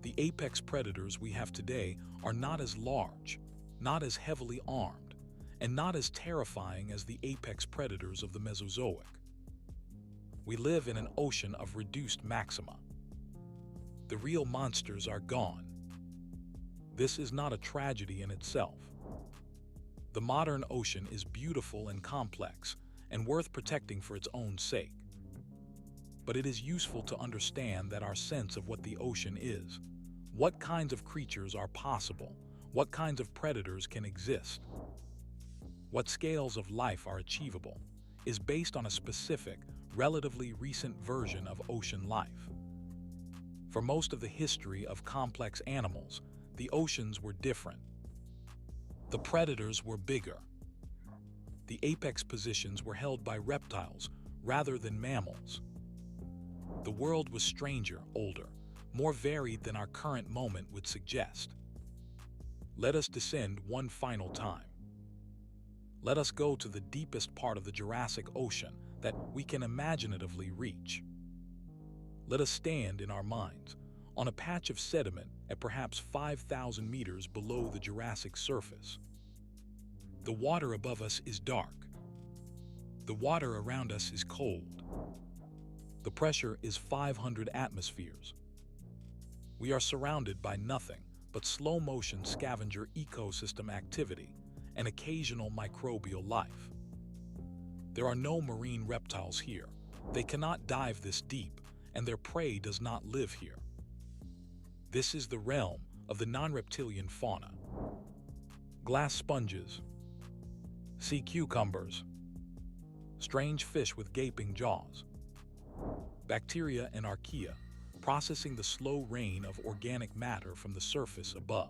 The apex predators we have today are not as large, not as heavily armed, and not as terrifying as the apex predators of the Mesozoic. We live in an ocean of reduced maxima. The real monsters are gone. This is not a tragedy in itself. The modern ocean is beautiful and complex and worth protecting for its own sake. But it is useful to understand that our sense of what the ocean is, what kinds of creatures are possible, what kinds of predators can exist, what scales of life are achievable, is based on a specific, relatively recent version of ocean life. For most of the history of complex animals, the oceans were different. The predators were bigger. The apex positions were held by reptiles rather than mammals. The world was stranger, older, more varied than our current moment would suggest. Let us descend one final time. Let us go to the deepest part of the Jurassic Ocean that we can imaginatively reach. Let us stand in our minds on a patch of sediment at perhaps 5,000 meters below the Jurassic surface. The water above us is dark. The water around us is cold. The pressure is 500 atmospheres. We are surrounded by nothing but slow-motion scavenger ecosystem activity and occasional microbial life. There are no marine reptiles here. They cannot dive this deep, and their prey does not live here. This is the realm of the non-reptilian fauna. Glass sponges, sea cucumbers, strange fish with gaping jaws, bacteria and archaea processing the slow rain of organic matter from the surface above.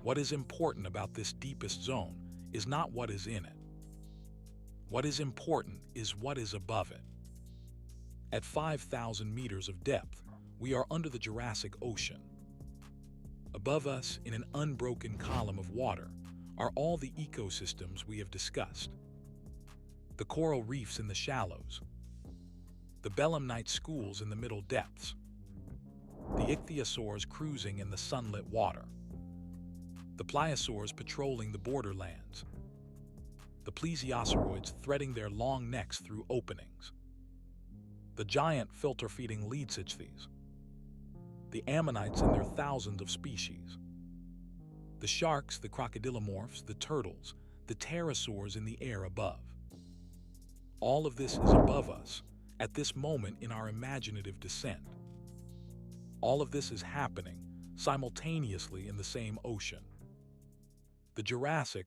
What is important about this deepest zone is not what is in it. What is important is what is above it. At 5,000 meters of depth, we are under the Jurassic Ocean. Above us, in an unbroken column of water, are all the ecosystems we have discussed. The coral reefs in the shallows, the belemnite schools in the middle depths, the ichthyosaurs cruising in the sunlit water, the pliosaurs patrolling the borderlands, the plesiosauroids threading their long necks through openings, the giant filter-feeding leadsichthys, the ammonites in their thousands of species, the sharks, the crocodilomorphs, the turtles, the pterosaurs in the air above. All of this is above us at this moment in our imaginative descent. All of this is happening simultaneously in the same ocean. The Jurassic